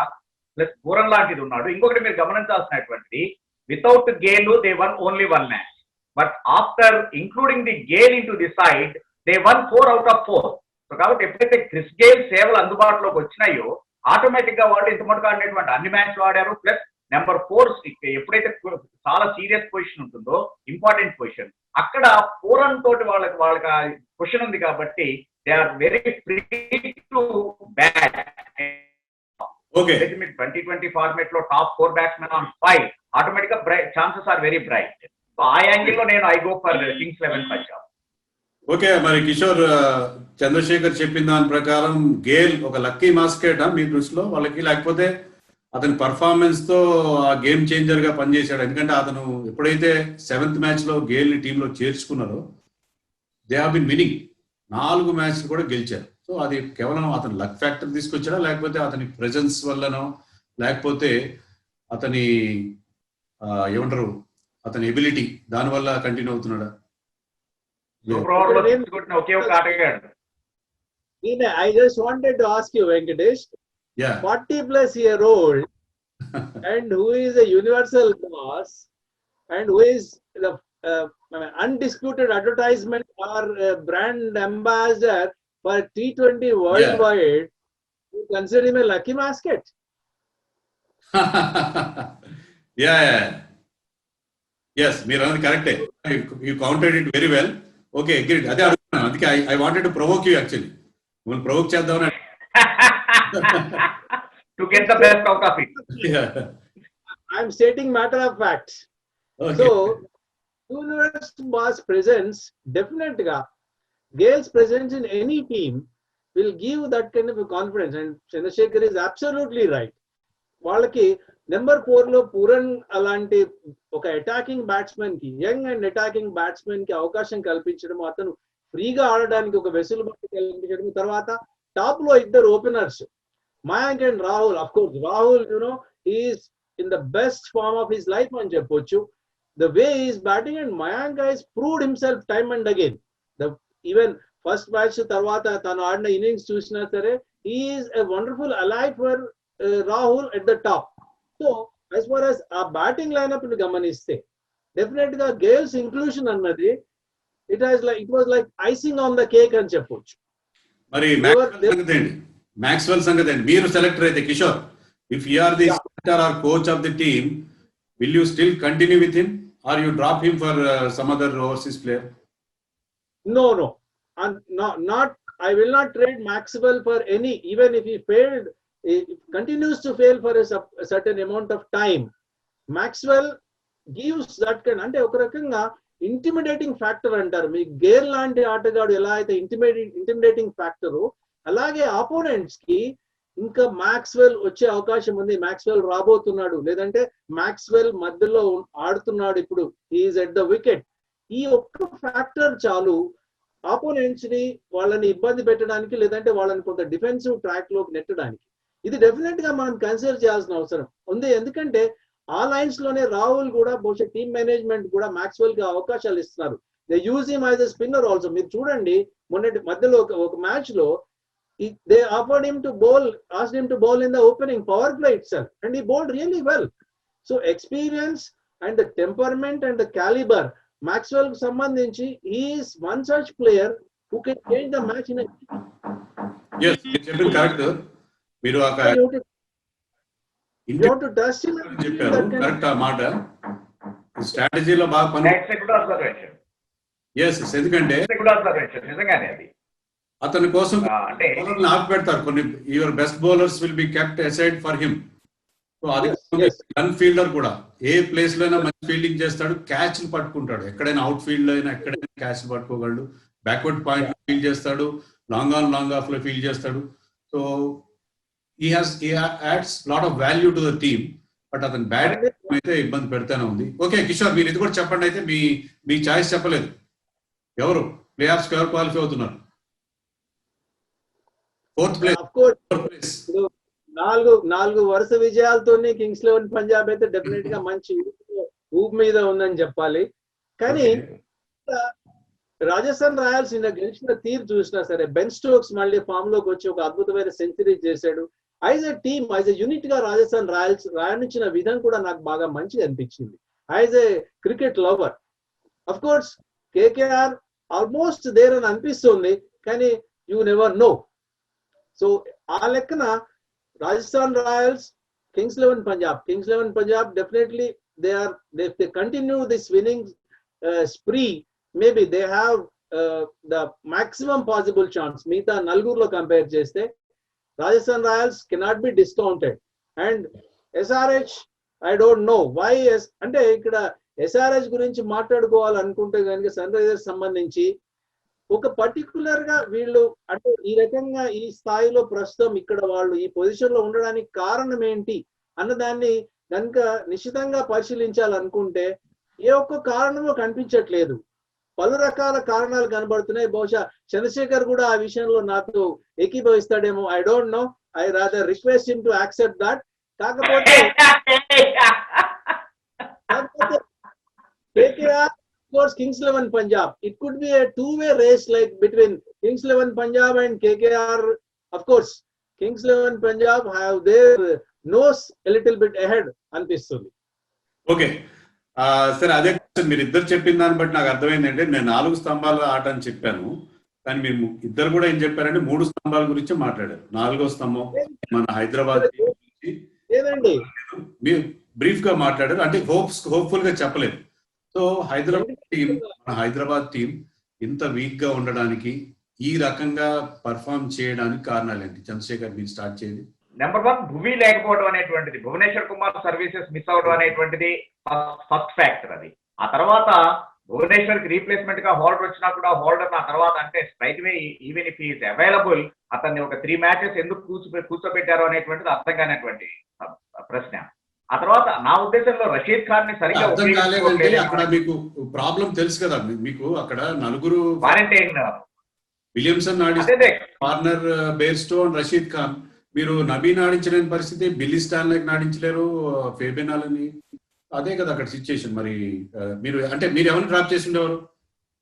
ప్లస్ పూరన్ లాంటిది ఉన్నాడు. ఇంకొకటి మీరు గమనించాల్సినటువంటిది, without Gayle they won only 1 match, but after including the Gayle into the side they won 4 out of 4. So కాబట్టి ఎప్పుడైతే క్రిస్ గేల్ సేవలు అందుబాటులోకి వచ్చినాయో ఆటోమేటిక్ గా వాళ్ళు ఇంత మటుకు ఆడినటువంటి అన్ని మ్యాచ్లు ఆడారు. ప్లస్ నెంబర్ 4 ఎప్పుడైతే చాలా సీరియస్ పొజిషన్ ఉంటుందో, ఇంపార్టెంట్ పొజిషన్, అక్కడ పూరన్ తోటి వాళ్ళకి క్వశ్చన్ ఉంది. కాబట్టి they are very free to bat. మీకు 2020 ఫార్మేట్ లో టాప్ 4 బ్యాట్స్మెన్ ఆన్ 5 ఆటోమేటిక్ గా chances are very bright. So ఆ యాంగిల్ లో నేను I go for Kings 11 Punjab. Okay, మరి కిషోర్, చంద్రశేఖర్ చెప్పిన దాని ప్రకారం గేల్ ఒక లక్కీ మాస్కేటా మీ దృష్టిలో వాళ్ళకి, లేకపోతే అతని పర్ఫార్మెన్స్ తో ఆ గేమ్ చేంజర్ గా పనిచేశాడు? ఎందుకంటే అతను ఎప్పుడైతే 7th మ్యాచ్ లో గేల్ ని టీంలో చేర్చుకున్నారో దే హావ్ బిన్ విన్నింగ్, 4 మ్యాచ్లు కూడా గెలిచారు. సో అది కేవలం అతని లక్ ఫ్యాక్టర్ తీసుకొచ్చాడా, లేకపోతే అతని ప్రెజెన్స్ వల్లనో, లేకపోతే అతని ఏమంటారు అతని ఎబిలిటీ దానివల్ల continue అవుతున్నాడా? I just wanted to ask you, Venkatesh, 40+-year-old and who is a universal boss and who is the undisputed advertisement or brand ambassador for T20 worldwide, you consider him a lucky basket? Yes, మీరు అన్నది కరెక్టే. You counted it very well. Okay, agreed. అదే అడుగుతున్నాను, అందుకే I wanted to provoke you actually. మిమ్మల్ని provoke చేద్దామని. To get the best out of it. I'm stating matter of fact. Okay. So, universal boss presence, definitely, Gale's presence in any team will give that kind of a confidence. And Chandrasekhar is absolutely right. వాళ్ళకి number 4 లో Pooran అలాంటి ఒక attacking batsmen కి, young and attacking batsmen కి అవకాశం కల్పించడం, అతను ఫ్రీగా ఆడడానికి ఒక వెసులుబాటు కల్పించడం. తర్వాత టాప్ లో 2 openers, Mayank and Rahul. Of course Rahul is in the best form of his life అని చెప్పొచ్చు. The way is batting and Mayank has proved himself time and again. Even first match తర్వాత తను ఆడిన ఇన్నింగ్స్ చూసినా సరే, he is a wonderful alive for Rahul at the top. So as far as ఆ batting lineup ని గమనిస్తే డెఫినెట్ గా Gayle's inclusion అన్నది it was like icing on the cake అని చెప్పొచ్చు. మరి మ్యాక్స్వెల్ సంగతి అండి, మీరు సెలెక్టర్ అయితే Kishore, if you are the selector or coach of the team, will you still continue with him or you drop him for some other overseas player? No, not I will not trade Maxwell for any, even if he failed, it continues to fail for a certain amount of time. Maxwell gives that kind, అంటే ఒక రకంగా intimidating factor అంటారు. మీ Gayle లాంటి ఆటగాడు ఎలా అయితే intimidating factor, అలాగే opponents కి ఇంకా మాక్స్వెల్ వచ్చే అవకాశం ఉంది, మాక్స్వెల్ రాబోతున్నాడు, లేదంటే మాక్స్వెల్ మధ్యలో ఆడుతున్నాడు, ఇప్పుడు హీఈస్ ఎట్ ద వికెట్. ఈ ఒక్క ఫ్యాక్టర్ చాలు ఆపోనెంట్స్ ని వాళ్ళని ఇబ్బంది పెట్టడానికి, లేదంటే వాళ్ళని కొంత డిఫెన్సివ్ ట్రాక్ లోకి నెట్టడానికి. ఇది డెఫినెట్ గా మనం కన్సిడర్ చేయాల్సిన అవసరం ఉంది. ఎందుకంటే ఆ లైన్స్ లోనే రాహుల్ కూడా బహుశా టీమ్ మేనేజ్మెంట్ కూడా మాక్స్వెల్ కి అవకాశాలు ఇస్తున్నారు. They use him as a spinner also. మీరు చూడండి మొన్నటి మధ్యలో ఒక మ్యాచ్ లో they offered him to bowl, asked him to bowl in the opening power play itself and he bowled really well. So experience and the temperament and the calibre Maxwell కు సంబంధించి is one such player who can change the match in చెప్పింది correct. మీరు చెప్పారు correct ఆ మాట. స్ట్రాటజీలో బాగా పని. ఎందుకంటే నిజంగానే అది అతని కోసం అంటే ఆపి పెడతారు కొన్ని. Your best bowlers will be kept aside for him. So అది రన్ ఫీల్డర్ కూడా ఏ ప్లేస్ లో అయినా మంచి ఫీల్డింగ్ చేస్తాడు, క్యాచ్లు పట్టుకుంటాడు. ఎక్కడైనా అవుట్ ఫీల్డ్ లో అయినా ఎక్కడైనా క్యాచ్లు పట్టుకోగలడు, బ్యాక్వర్డ్ పాయింట్ ఫీల్డ్ చేస్తాడు, లాంగ్ ఆన్ లాంగ్ ఆఫ్ లో ఫీల్డ్ చేస్తాడు. So he adds lot of value to the team. But అతను బ్యాట్ అయితే ఇబ్బంది పెడతానే ఉంది. ఓకే కిషోర్, మీరు ఇది కూడా చెప్పండి. అయితే మీ చాయిస్ చెప్పలేదు. ఎవరు ప్లే ఆఫ్స్ ఎవరు క్వాలిఫై అవుతున్నారు? Fourth place. నాలుగు వరుస విజయాలతోనే కింగ్స్ 11 పంజాబ్ అయితే డెఫినెట్ గా మంచి ఊపు మీద ఉందని చెప్పాలి. కానీ రాజస్థాన్ రాయల్స్ నిన్న గెలిచిన తీరు చూసినా సరే, బెన్ స్టోక్స్ మళ్ళీ ఫామ్ లోకి వచ్చి ఒక అద్భుతమైన సెంచరీ చేశాడు. As a team, as a unit గా రాజస్థాన్ రాయల్స్ రాణించిన విధం కూడా నాకు బాగా మంచిగా అనిపించింది. As a cricket lover of course KKR almost there అని అనిపిస్తుంది, కానీ యూ నెవర్ నో. సో ఆ లెక్కన Rajasthan Royals, Kings 11 Punjab definitely they continue this winning spree, maybe they have the maximum possible chance. మిగతా నలుగురులో కంపేర్ చేస్తే Rajasthan Royals cannot be discounted. And SRH, I don't know why. అంటే ఇక్కడ SRH గురించి మాట్లాడుకోవాలనుకుంటే కనుక sun Risers సంబంధించి ఒక పర్టికులర్ గా వీళ్ళు అంటే ఈ రకంగా ఈ స్థాయిలో ప్రస్తుతం ఇక్కడ వాళ్ళు ఈ పొజిషన్ లో ఉండడానికి కారణం ఏంటి అన్నదాన్ని కనుక నిశ్చితంగా పరిశీలించాలనుకుంటే ఏ ఒక్క కారణమో కనిపించట్లేదు. పలు రకాల కారణాలు కనబడుతున్నాయి. బహుశా చంద్రశేఖర్ కూడా ఆ విషయంలో నాతో ఏకీభవిస్తాడేమో. I don't know. I rather request him to accept that. కాకపోతే KKR towards Kings 11 Punjab, it could be a two-way race like between Kings 11 Punjab and KKR. Of course, Kings 11 Punjab have their nose a little bit ahead అనిపిస్తుంది. Okay సరే, అదే మీరు ఇద్దరు చెప్పిన దాన్ని బట్టి నాకు అర్థమైందంటే, నేను 4 స్తంభాల ఆట అని చెప్పాను, కానీ మీరు ఇద్దరు కూడా ఏం చెప్పారంటే 3 స్తంభాల గురించి మాట్లాడారు. 4వ స్తంభం మన హైదరాబాద్ గురించి మీరు బ్రీఫ్ గా మాట్లాడారు. అంటే హోప్ఫుల్ గా చెప్పలేదు. సో హైదరాబాద్ టీం ఇంత వీక్ గా ఉండడానికి, ఈ రకంగా పర్ఫార్మ్ చేయడానికి కారణాలు ఏంటి? చంద్రశేఖర్, మీరు స్టార్ట్ చేయండి. నెంబర్ 1, భువి లేకపోవడం అనేటువంటిది, భువనేశ్వర్ కుమార్ సర్వీసెస్ మిస్ అవడం అనేటువంటిది ఫస్ట్ ఫ్యాక్టర్. అది ఆ తర్వాత భువనేశ్వర్ కి రీప్లేస్మెంట్ గా హోల్డర్ వచ్చినా కూడా హోల్డర్ ఆ తర్వాత అంటే straight way even if is available అతన్ని ఒక 3 మ్యాచెస్ ఎందుకు కూర్చోబెట్టారు అనేటువంటిది అర్థం కానటువంటి ప్రశ్న. ఆ తర్వాత నా ఉద్దేశంలో రషీద్ ఖాన్ ని సరిగ్గా అక్కడ మీకు ప్రాబ్లం తెలుసు కదా, మీకు అక్కడ నలుగురు వారంటైన్ విలియమ్సన్ ఆడిస్తే కార్నర్ బేర్స్టో అండ్ రషీద్ ఖాన్, మీరు నబీన్ ఆడించలేని పరిస్థితి, బిల్లీ స్టాన్లైక్ ఆడించలేరు, ఫేబెనాలని. అదే కదా అక్కడ సిచ్యుయేషన్. మరి మీరు అంటే మీరు ఎవరిని డ్రాప్ చేసి ఉండేవారు?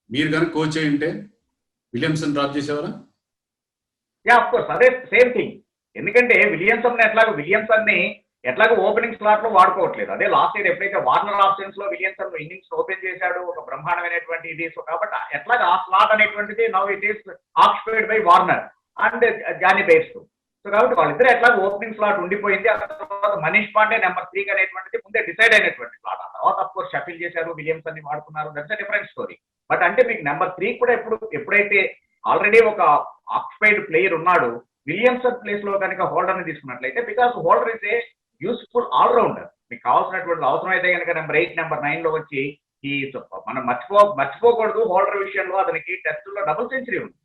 మీరు కనుక కోచ్ అయి ఉంటే విలియమ్సన్ డ్రాప్ చేసేవారా? యా ఆఫ్ కోర్స్, అదే సేమ్ థింగ్. ఎందుకంటే విలియమ్సన్ ని ఎట్లాగో ఓపెనింగ్ స్లాట్ లో వాడుకోవట్లేదు. అదే లాస్ట్ ఇయర్ ఎప్పుడైతే వార్నర్ ఆప్షన్స్ లో విలియమ్సన్ ఇన్నింగ్స్ ఓపెన్ చేశాడు, ఒక బ్రహ్మాండమైనటువంటి ఇది. సో కాబట్టి ఎట్లాగా ఆ స్లాట్ అనేటువంటిది now it is occupied by Warner and Jonny Bairstow. So కాబట్టి వాళ్ళిద్దరు ఎట్లాగో ఓపెనింగ్ స్లాట్ ఉండిపోయింది. ఆ తర్వాత మనీష్ పాండే నెంబర్ 3 అనేటువంటిది ముందే డిసైడ్ అయినటువంటి స్లాట్. ఆ తర్వాత అఫ్ కోర్స్ షఫిల్ చేశారు, విలియమ్సన్ ని వాడుకున్నారు, that's a different story. But అంటే మీకు నెంబర్ 3 కూడా ఎప్పుడైతే ఆల్రెడీ ఒక ఆక్యుపైడ్ ప్లేయర్ ఉన్నాడు, విలియమ్సన్ ప్లేస్ లో కనుక హోల్డర్ ని తీసుకున్నట్లయితే, because Holder is a useful allrounder, మీకు కావాల్సినటువంటి అవసరం అయితే కనుక నెంబర్ 8, నెంబర్ 9 లో వచ్చి ఈ మనం మర్చిపోకూడదు హోల్డర్ విషయంలో అతనికి టెస్టుల్లో డబుల్ సెంచరీ ఉంది.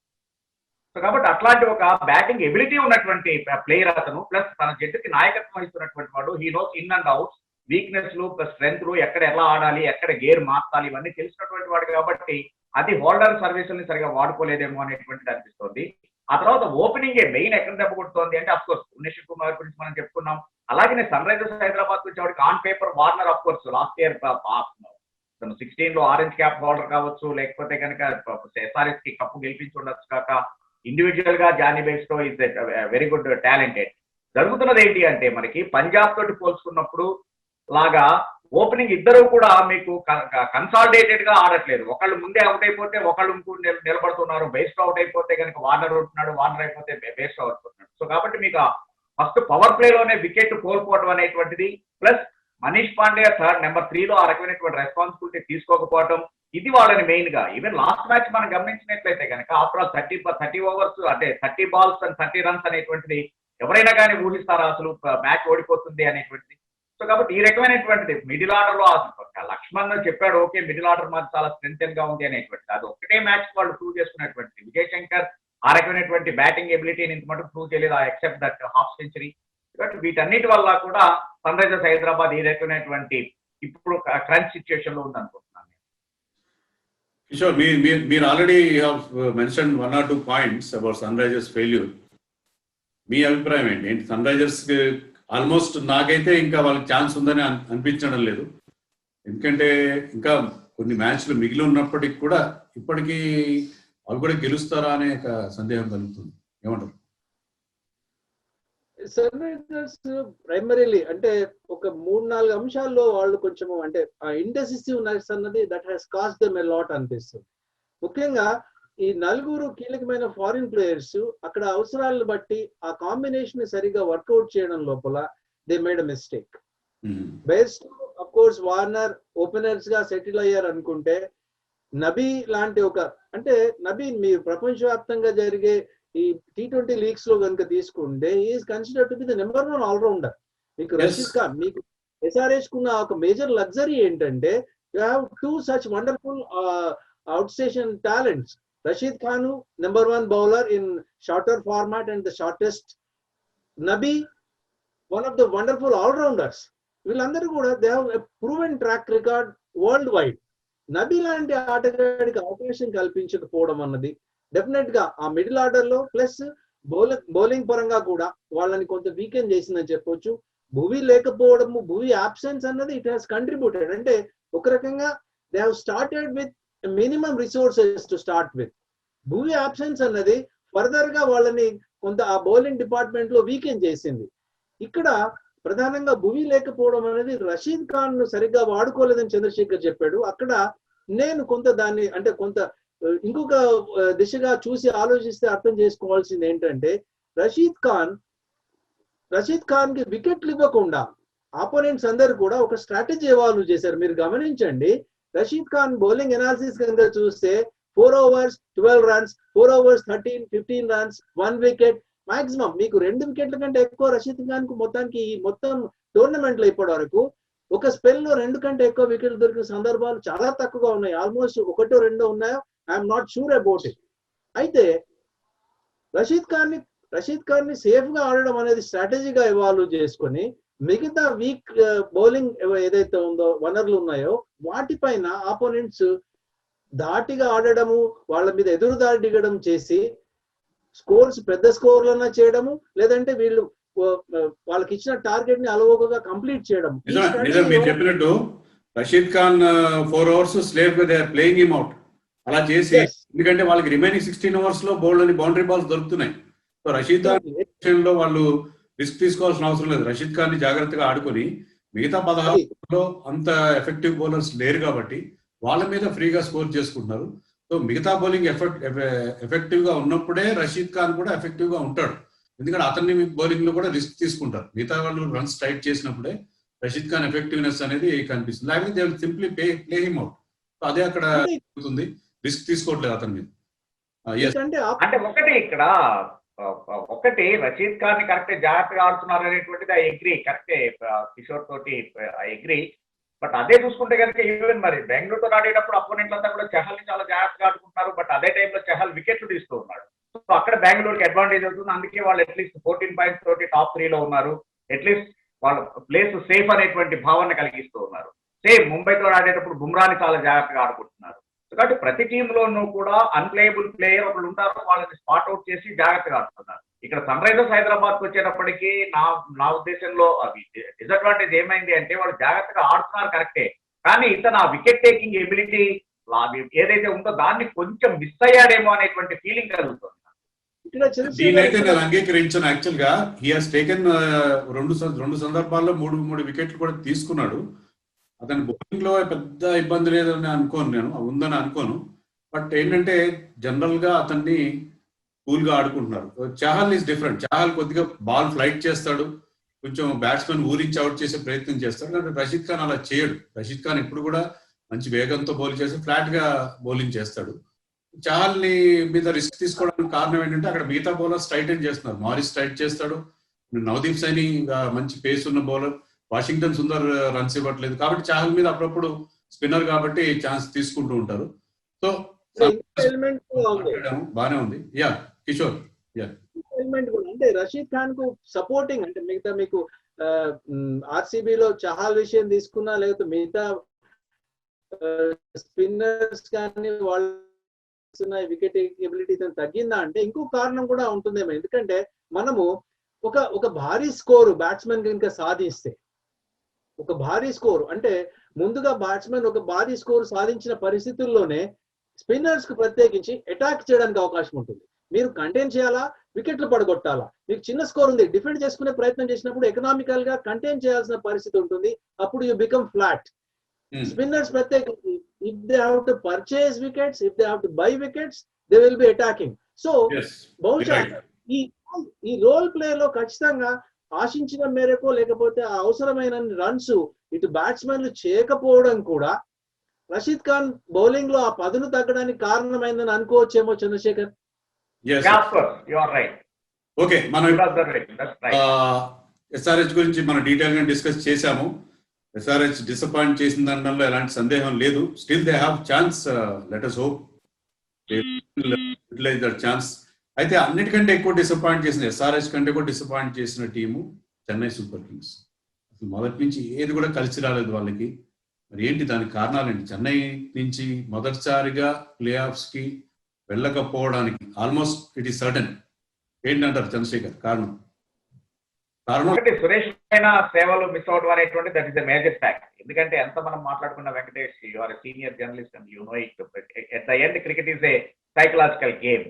సో కాబట్టి అట్లాంటి ఒక బ్యాటింగ్ ఎబిలిటీ ఉన్నటువంటి ప్లేయర్ అతను, ప్లస్ తన జట్టుకి నాయకత్వం వహిస్తున్నటువంటి వాడు. He knows in and outs, weakness లు ప్లస్ స్ట్రెంత్ లు, ఎక్కడ ఎలా ఆడాలి, ఎక్కడ గేర్ మార్చాలి, ఇవన్నీ తెలిసినటువంటి వాడు. కాబట్టి అది హోల్డర్ సర్వీసుల్ని సరిగా వాడుకోలేదేమో అనేటువంటిది అనిపిస్తుంది. ఆ తర్వాత ఓపెనింగ్ మెయిన్ ఎక్కడ దెబ్బ కొడుతోంది అంటే అఫ్ కోర్స్ భువనేశ్వర్ కుమార్ గురించి మనం చెప్పుకున్నాం. అలాగే సన్ రైజర్స్ హైదరాబాద్ గురించి on paper Warner of course last year తను 16 లో ఆరెంజ్ క్యాప్ హోల్డర్ కావచ్చు, లేకపోతే కనుక SRH కి కప్పు గెలిపించి ఉండొచ్చు కాక ఇండివిజువల్ గా Jonny Bairstow is very good talented. జరుగుతున్నది ఏంటి అంటే మనకి పంజాబ్ తోటి పోల్చుకున్నప్పుడు లాగా ఓపెనింగ్ ఇద్దరు కూడా మీకు కన్సాలిడేటెడ్ గా ఆడట్లేదు. ఒకళ్ళు ముందే అవుట్ అయిపోతే ఒకళ్ళు నిలబడుతున్నారు. బెయిర్స్టో అవుట్ అయిపోతే కనుక వార్నర్ ఉంటున్నాడు, వార్నర్ అయిపోతే బెయిర్స్టో అవుతున్నాడు. సో కాబట్టి మీకు ఫస్ట్ పవర్ ప్లే లోనే వికెట్ కోల్పోవడం అనేటువంటిది, ప్లస్ మనీష్ పాండే నెంబర్ 3 లో ఆ రకమైనటువంటి రెస్పాన్సిబిలిటీ తీసుకోకపోవడం, ఇది వాళ్ళని మెయిన్ గా. ఈవెన్ లాస్ట్ మ్యాచ్ మనం గమనించినట్లయితే కనుక ఆఫ్టర్ ఆల్ 30 ఓవర్స్ అంటే 30 balls and 30 runs అనేటువంటిది ఎవరైనా కానీ ఊహిస్తారా అసలు మ్యాచ్ ఓడిపోతుంది అనేటువంటిది? సో కాబట్టి ఈ రకమైనటువంటిది మిడిల్ ఆర్డర్ లో లక్ష్మణ్ చెప్పాడు, ఓకే మిడిల్ ఆర్డర్ మాకు చాలా స్ట్రెంగ్ గా ఉంది అనేటువంటిది. అది ఒకటే మ్యాచ్ వాళ్ళు ప్రూవ్ చేసుకున్నటువంటిది. విజయ్ శంకర్ ఆ రకమైనటువంటి బ్యాటింగ్ ఎబిలిటీని ఇంత మటుకు ప్రూవ్ చేయలేదు, ఎక్సెప్ట్ దట్ హాఫ్ సెంచరీ. కాబట్టి వీటన్నిటి వల్ల కూడా సన్ రైజర్స్ హైదరాబాద్ ఈ రకమైనటువంటి ఇప్పుడు క్రంచ్ సిచ్యుయేషన్ లో ఉంది అనుకుంటున్నాను. కిషోర్, మీరు already mention 1 or 2 points about Sunrisers failure. మీ అభిప్రాయం ఏంటి? సన్ రైజర్స్ ఆల్మోస్ట్ నాకైతే ఇంకా వాళ్ళకి ఛాన్స్ ఉందని అనిపించడం లేదు. ఎందుకంటే ఇంకా కొన్ని మ్యాచ్లు మిగిలి ఉన్నప్పటికీ కూడా ఇప్పటికీ వాళ్ళు కూడా గెలుస్తారా అనే ఒక సందేహం కలుగుతుంది. ఏమంటారు? సన్ రైజర్స్ ప్రైమరీలీ అంటే ఒక 3-4 అంశాల్లో వాళ్ళు కొంచెం అంటే ఆ ఇండెసిసివ్నెస్ అన్నది that has cost them a lot అనిపిస్తుంది. ముఖ్యంగా ఈ 4 కీలకమైన ఫారిన్ ప్లేయర్స్ అక్కడ అవసరాలను బట్టి ఆ కాంబినేషన్ సరిగా వర్కౌట్ చేయడం లోపల they made a mistake. Best of course Warner openers గా సెటిల్ అయ్యారు అనుకుంటే, నబీ లాంటి ఒక అంటే నబీ మీరు ప్రపంచవ్యాప్తంగా జరిగే ఈ T20 లీగ్స్ లో కనుక తీసుకుంటే is considered to be the number 1 allrounder. మీకు రషీద్ ఖాన్, మీకు SRH కున్న ఒక మేజర్ లగ్జరీ ఏంటంటే you have 2 such wonderful outstation talents. Rashid Khan, number 1 bowler in shorter format and the shortest. Nabi, one of the wonderful all-rounders. వీళ్ళందరూ కూడా they have a proven track record world wide. Nabi లాంటి ఆటగాడికి అవకాశం కల్పించకపోవడం అన్నది definite గా ఆ middle order లో plus bowling పరంగా కూడా వాళ్ళని కొంత వీకెండ్ చేసిందని చెప్పొచ్చు. భువి లేకపోవడము, భువి ఆబ్సెన్స్ అన్నది ఇట్ హాస్ కంట్రిబ్యూటెడ్. అంటే ఒక రకంగా they have started with minimum resources to start with. Bhuvi absence అన్నది ఫర్దర్ గా వాళ్ళని కొంత ఆ బౌలింగ్ డిపార్ట్మెంట్ లో వీకెండ్ చేసింది. ఇక్కడ ప్రధానంగా భువి లేకపోవడం అనేది రషీద్ ఖాన్ ను సరిగ్గా వాడుకోలేదని చంద్రశేఖర్ చెప్పాడు. అక్కడ నేను కొంత దాన్ని అంటే కొంత ఇంకొక దిశగా చూసి ఆలోచిస్తే అర్థం చేసుకోవాల్సింది ఏంటంటే రషీద్ ఖాన్ కి వికెట్లు ఇవ్వకుండా ఆపోనెంట్స్ అందరు కూడా ఒక స్ట్రాటజీ ఎవాల్వ్ చేశారు. మీరు గమనించండి, రషీద్ ఖాన్ బౌలింగ్ ఎనాలిసిస్ కనుక చూస్తే 4 overs 12 runs, 4 overs 13-15 runs, 1 wicket maximum. మీకు 2 వికెట్ల కంటే ఎక్కువ రషీద్ ఖాన్ కు మొత్తానికి ఈ మొత్తం టోర్నమెంట్ లో ఇప్పటి వరకు ఒక స్పెల్ లో 2 కంటే ఎక్కువ వికెట్లు దొరికిన సందర్భాలు చాలా తక్కువగా ఉన్నాయి. ఆల్మోస్ట్ 1-2 ఉన్నాయో, I'm not sure about it. అయితే రషీద్ ఖాన్ ని సేఫ్ గా ఆడడం అనేది స్ట్రాటజీగా ఎవాల్వ్ చేసుకొని మిగతా వీక్ బౌలింగ్ ఏదైతే ఉందో వనరులు ఉన్నాయో వాటిపైన ఆపోనెంట్స్ దాటిగా ఆడడము, వాళ్ళ మీద ఎదురు దాడి దిగడం చేసి స్కోర్స్ పెద్ద స్కోర్లన్నా చేయడము, లేదంటే వీళ్ళు వాళ్ళకి ఇచ్చిన టార్గెట్ ని అలవోకగా కంప్లీట్ చేయడం. మీరు చెప్పినట్టు రషీద్ ఖాన్ 4 overs స్లేవ్ they are playing him out అలా చేసి, ఎందుకంటే వాళ్ళకి రిమైనింగ్ 16 overs లో బౌండరీ బాల్స్ దొరుకుతున్నాయి. సో రషీద్ ఖాన్ విషయంలో వాళ్ళు రిస్క్ తీసుకోవాల్సిన అవసరం లేదు. రషీద్ ఖాన్ ని జాగ్రత్తగా ఆడుకొని మిగతా 16 అంత ఎఫెక్టివ్ బౌలర్స్ లేరు కాబట్టి వాళ్ళ మీద ఫ్రీగా స్కోర్ చేసుకుంటున్నారు. సో మిగతా బౌలింగ్ ఎఫెక్టివ్ గా ఉన్నప్పుడే రషీద్ ఖాన్ కూడా ఎఫెక్టివ్ గా ఉంటాడు. ఎందుకంటే అతన్ని బౌలింగ్ లో కూడా రిస్క్ తీసుకుంటారు. మిగతా వాళ్ళు రన్స్ టైట్ చేసినప్పుడే రషీద్ ఖాన్ ఎఫెక్టివ్నెస్ అనేది కనిపిస్తుంది. లేకపోతే they will simply play him out. So అదే అక్కడ అవుతుంది, రిస్క్ తీసుకోవట్లేదు అతని మీద. అంటే ఒకటి రషీద్ ఖాన్ ని కరెక్టే జాగ్రత్తగా ఆడుతున్నారు అనేటువంటిది ఐ అగ్రీ, కరెక్టే కిషోర్ తోటి ఐ అగ్రీ. బట్ అదే చూసుకుంటే కనుక ఈవెన్ మరి బెంగళూరుతో ఆడేటప్పుడు అపోనెంట్లు అంతా కూడా చహల్ ని చాలా జాగ్రత్తగా ఆడుకుంటున్నారు. బట్ అదే టైంలో చహల్ వికెట్లు తీస్తూ ఉన్నాడు. సో అక్కడ బెంగళూరుకి అడ్వాంటేజ్ అవుతుంది. అందుకే వాళ్ళు అట్లీస్ట్ 14 points తోటి టాప్ 3 లో ఉన్నారు. అట్లీస్ట్ వాళ్ళ ప్లేస్ సేఫ్ అనేటువంటి భావన కలిగిస్తూ ఉన్నారు. సేమ్ ముంబైతో ఆడేటప్పుడు బుమ్రాని చాలా జాగ్రత్తగా ఆడుకుంటున్నారు. కాబట్టి ప్రతి టీంలోనూ కూడా అన్ప్లేయబుల్ ప్లేయర్ ఒకళ్ళు ఉంటారు, వాళ్ళని స్పాట్ అవుట్ చేసి జాగ్రత్తగా ఆడుతున్నారు. ఇక్కడ సన్ రైజర్స్ హైదరాబాద్ కు వచ్చేటప్పటికి నా ఉద్దేశంలో అవి డిసడ్వాంటేజ్ ఏమైంది అంటే వాళ్ళు జాగ్రత్తగా ఆడుతున్నారు కరెక్టే, కానీ ఇతను ఆ వికెట్ టేకింగ్ ఎబిలిటీ ఏదైతే ఉందో దాన్ని కొంచెం మిస్ అయ్యాడేమో అనేటువంటి ఫీలింగ్ కలుగుతుంది. ఇక్కడ దీనైతే నేను అంగీకరించాను. యాక్చువల్ గా హీ హాస్ టేకెన్ రెండు సందర్భాల్లో మూడు వికెట్లు కూడా తీసుకున్నాడు. అతని బౌలింగ్ లో పెద్ద ఇబ్బంది లేదని అనుకోను, నేను ఉందని అనుకోను. బట్ ఏంటంటే జనరల్ గా అతన్ని కూల్ గా ఆడుకుంటున్నారు. Chahal is different. చాహల్ కొద్దిగా బాల్ ఫ్లైట్ చేస్తాడు, కొంచెం బ్యాట్స్మెన్ ఊరించి అవుట్ చేసే ప్రయత్నం చేస్తాడు. కానీ రషీద్ ఖాన్ అలా చేయడు. రషీద్ ఖాన్ ఇప్పుడు కూడా మంచి వేగంతో బౌలింగ్ చేసి ఫ్లాట్ గా బౌలింగ్ చేస్తాడు. చాహల్ ని మీద రిస్క్ తీసుకోవడానికి కారణం ఏంటంటే అక్కడ మిగతా బౌలర్ స్ట్రైటన్ చేస్తున్నారు. మారిస్ స్ట్రైట్ చేస్తాడు, నవదీప్ సైని మంచి పేస్ ఉన్న బౌలర్, వాషింగ్టన్ సుందర్ రన్స్ ఇవ్వట్లేదు. కాబట్టి చాహల్ మీద అప్పుడప్పుడు స్పిన్నర్ కాబట్టి ఛాన్స్ తీసుకుంటూ ఉంటారు. సో బానే ఉంది. యా కిషోర్, ఎలిమెంట్ కూడా అంటే రషీద్ ఖాన్ కు సపోర్టింగ్, అంటే మిగతా మీకు ఆర్సీబీలో చహాల్ విషయం తీసుకున్నా, లేకపోతే మిగతా స్పిన్నర్స్ కానీ వాళ్ళు వికెట్ ఎబిలిటీ తగ్గిందా అంటే ఇంకో కారణం కూడా ఉంటుందేమో. ఎందుకంటే మనము ఒక భారీ స్కోరు బ్యాట్స్మెన్ కనుక సాధిస్తే, ఒక భారీ స్కోర్ అంటే ముందుగా బ్యాట్స్మెన్ ఒక భారీ స్కోర్ సాధించిన పరిస్థితుల్లోనే స్పిన్నర్స్ కు ప్రత్యేకించి అటాక్ చేయడానికి అవకాశం ఉంటుంది. మీరు కంటైన్ చేయాలా, వికెట్లు పడగొట్టాలా, మీకు చిన్న స్కోర్ ఉంది డిఫెండ్ చేసుకునే ప్రయత్నం చేసినప్పుడు ఎకనామికల్ గా కంటైన్ చేయాల్సిన పరిస్థితి ఉంటుంది. అప్పుడు యూ బికమ్ ఫ్లాట్. స్పిన్నర్స్ ప్రత్యేకించి if they have to purchase wickets, if they have to buy wickets, they will be attacking. So బహుశా ఈ రోల్ ప్లే లో ఖచ్చితంగా ఆశించిన మేరకు లేకపోతే అవసరమైన రన్స్ ఇటు బ్యాట్స్మెన్లు చేయకపోవడం కూడా రషీద్ ఖాన్ బౌలింగ్ లో ఆ పదును తగ్గడానికి కారణమైందని అనుకోవచ్చేమో చంద్రశేఖర్. ఓకే, మనం ఎస్ఆర్హెచ్ గురించి మనం డీటెయిల్ గా డిస్కస్ చేశాము. SRH డిసప్పాయింట్ చేసిన దానిలో ఎలాంటి సందేహం లేదు. Still they have chance. Let us hope they will utilize that chance. అయితే అన్నిటికంటే ఎక్కువ డిసప్పాయింట్ చేసిన, SRH కంటే కూడా డిసప్పాయింట్ చేసిన టీము చెన్నై సూపర్ కింగ్స్. అసలు మొదటి నుంచి ఏది కూడా కలిసి రాలేదు వాళ్ళకి. మరి ఏంటి దానికి కారణాలు ఏంటి? చెన్నై నుంచి మొదటిసారిగా ప్లే ఆఫ్స్ కి వెళ్ళకపోవడానికి ఆల్మోస్ట్ ఇట్ ఈస్ సర్టన్. ఏంటంటారు చంద్రశేఖర్ కారణం? సురేష్ పైన సేవలు మిస్ అవడం అనేటువంటి that is the major fact. ఎందుకంటే ఎంత మనం మాట్లాడుకున్న Venkatesh, you are senior journalist and you know it. At the end cricket is a psychological game.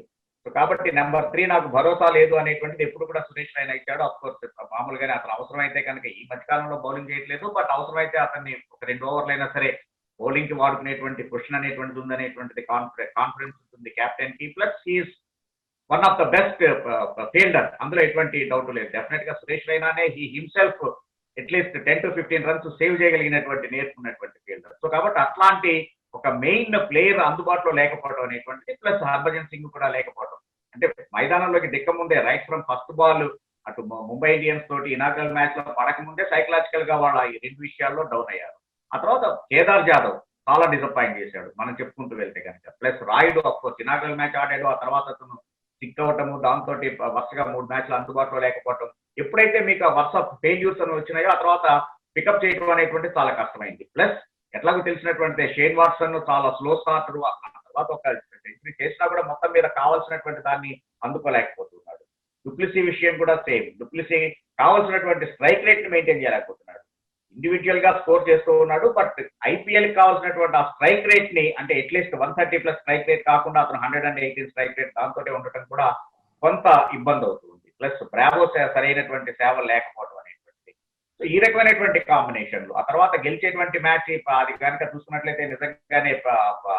So కాబట్టి నెంబర్ 3 నాకు భరోసా లేదు అనేటువంటిది ఎప్పుడు కూడా సురేష్ రైనా ఇచ్చాడు. అఫ్ కోర్స్ మామూలుగానే అతను అవసరమైతే కనుక ఈ మధ్యకాలంలో బౌలింగ్ చేయట్లేదు, బట్ అవసరమైతే అతన్ని ఒక 2 ఓవర్లైనా సరే బౌలింగ్ కి వాడుకునేటువంటి పొజిషన్ అనేటువంటిది ఉందనేటువంటిది కాన్ఫిడెన్స్ ఉంటుంది కెప్టెన్ కి. Plus he's one of the best fielder, అందులో ఎటువంటి డౌట్ లేదు. డెఫినెట్ గా సురేష్ రైనానే he himself at least 10 to 15 runs save చేయగలిగినటువంటి నేర్చుకున్నటువంటి ఫీల్డర్. సో కాబట్టి అట్లాంటి ఒక మెయిన్ ప్లేయర్ అందుబాటులో లేకపోవడం అనేటువంటిది, ప్లస్ హర్భజన్ సింగ్ కూడా లేకపోవడం. అంటే మైదానంలోకి దిక్కముందే రైట్ ఫ్రమ్ ఫస్ట్ బాల్ అటు ముంబై ఇండియన్స్ తోటి ఇనాగ్రల్ మ్యాచ్ లో పడకముందే సైకలాజికల్ గా వాళ్ళ ఈ 2 విషయాల్లో డౌన్ అయ్యారు. ఆ తర్వాత కేదార్ జాదవ్ చాలా డిసప్పాయింట్ చేశాడు మనం చెప్పుకుంటూ వెళ్తే కనుక. Plus Rayudu of course inaugural match ఆడాడు, ఆ తర్వాత అతను సిక్ అవటము, దాంతో వరుసగా 3 మ్యాచ్లు అందుబాటులో లేకపోవటం. ఎప్పుడైతే మీకు వరుస ఫెయిల్యూర్స్ అని వచ్చినాయో ఆ తర్వాత పికప్ చేయడం అనేటువంటి చాలా కష్టమైంది. ప్లస్ ఎట్లాగో తెలిసినటువంటి షేన్ వాట్సన్ చాలా స్లో స్టార్టర్, ఆ తర్వాత ఒక సెంచరీ చేసినా కూడా మొత్తం మీద కావాల్సినటువంటి దాన్ని అందుకోలేకపోతున్నాడు. డుప్లిసీ విషయం కూడా సేమ్. డుప్లిసీ కావాల్సినటువంటి స్ట్రైక్ రేట్ ని మెయింటైన్ చేయలేకపోతున్నాడు. ఇండివిజువల్ గా స్కోర్ చేస్తూ ఉన్నాడు, బట్ ఐపీఎల్ కావాల్సినటువంటి ఆ స్ట్రైక్ రేట్ ని అంటే అట్లీస్ట్ 130+ స్ట్రైక్ రేట్ కాకుండా అతను 118 స్ట్రైక్ రేట్ దాంతో ఉండటం కూడా కొంత ఇబ్బంది అవుతుంది. ప్లస్ బ్రావో సరైనటువంటి సేవ లేకపోవడం అనేటువంటిది. సో ఈ రకమైనటువంటి కాంబినేషన్లు ఆ తర్వాత గెలిచేటువంటి మ్యాచ్ అది కనుక చూసుకున్నట్లయితే నిజంగానే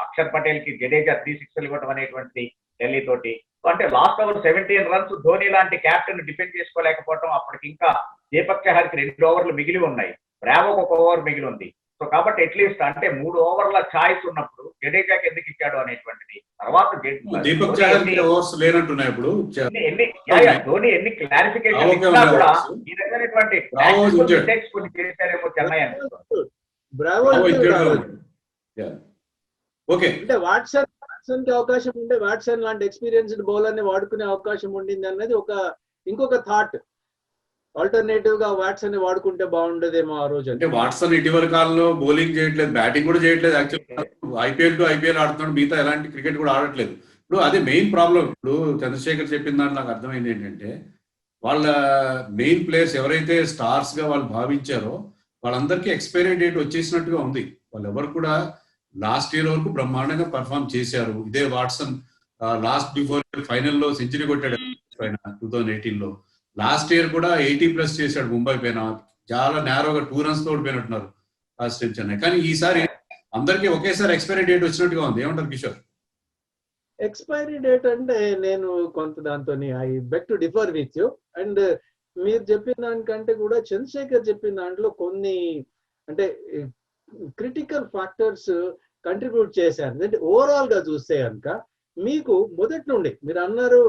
అక్షర్ పటేల్ కి జడేజా 3 సిక్స్లు ఇవ్వడం అనేటువంటిది ఢిల్లీ తోటి. అంటే లాస్ట్ ఓవర్ 17 రన్స్ ధోని లాంటి క్యాప్టెన్ డిఫెండ్ చేసుకోలేకపోవడం. అప్పటికి ఇంకా దీపక్ చహర్కి 2 ఓవర్లు మిగిలి ఉన్నాయి, బ్రావోకి 1 ఓవర్ మిగిలి ఉంది. సో కాబట్టి అట్లీస్ట్ అంటే 3 ఓవర్ల ఛాయిస్ ఉన్నప్పుడు జడేజాకి ఎందుకు ఇచ్చాడు అనేటువంటిది. తర్వాత దీపక్ చహర్ ఓవర్స్ లేనట్టున్నాయి ఇప్పుడు. ధోని ఎన్ని క్లారిఫికేషన్ ఇచ్చినా కూడా ఈ రకమైనటువంటి మిస్టేక్స్ కొన్ని చేశారేమో చెన్నై అనిపిస్తుంది. అంటే వాట్సన్ కి అవకాశం ఉంటే వాట్సన్ లాంటి ఎక్స్పీరియన్స్డ్ బౌలర్ ని వాడుకునే అవకాశం ఉండింది అన్నది ఇంకొక థాట్. ఆల్టర్నేటివ్ గా వాట్సన్ ని వాడుకుంటే బాగుండేదేమో ఆ రోజు. అంటే వాట్సన్ ఇటీవల కాలంలో బౌలింగ్ చేయట్లేదు, బ్యాటింగ్ కూడా చేయట్లేదు. యాక్చువల్ ఐపీఎల్ టు ఐపీఎల్ ఆడుతున్నాడు, మిగతా ఎలాంటి క్రికెట్ కూడా ఆడట్లేదు. ఇప్పుడు అదే మెయిన్ ప్రాబ్లం. ఇప్పుడు చంద్రశేఖర్ చెప్పిన దాంట్లో నాకు అర్థమైంది ఏంటంటే వాళ్ళ మెయిన్ ప్లేయర్స్ ఎవరైతే స్టార్స్ గా వాళ్ళు భావించారో వాళ్ళందరికీ ఎక్స్పైరీ డేట్ వచ్చేసినట్టుగా ఉంది. వాళ్ళు ఎవరు కూడా లాస్ట్ ఇయర్ వరకు బ్రహ్మాండంగా పర్ఫామ్ చేశారు. ఇదే వాట్సన్ లాస్ట్ బిఫోర్ ఫైనల్లో సెంచరీ కొట్టాడు పైన 2018లో. లాస్ట్ ఇయర్ కూడా 80+ చేశాడు ముంబై పైన. చాలా నేరోగా 2 runs తో ఓడిపోయినట్టున్నారు లాస్ట్ టైం చెన్నై. కానీ ఈసారి అందరికీ ఒకేసారి ఎక్స్పైరీ డేట్ వచ్చినట్టుగా ఉంది. ఏమంటారు కిషోర్? ఎక్స్పైరీ డేట్ అంటే నేను కొంత దాంతో I beg to differ with you. And మీరు చెప్పిన దానికంటే కూడా చంద్రశేఖర్ చెప్పిన దాంట్లో కొన్ని అంటే క్రిటికల్ ఫ్యాక్టర్స్ కంట్రిబ్యూట్ చేశారు. అంటే ఓవరాల్ గా చూస్తే కనుక మీకు మొదటి నుండి మీరు అన్నారు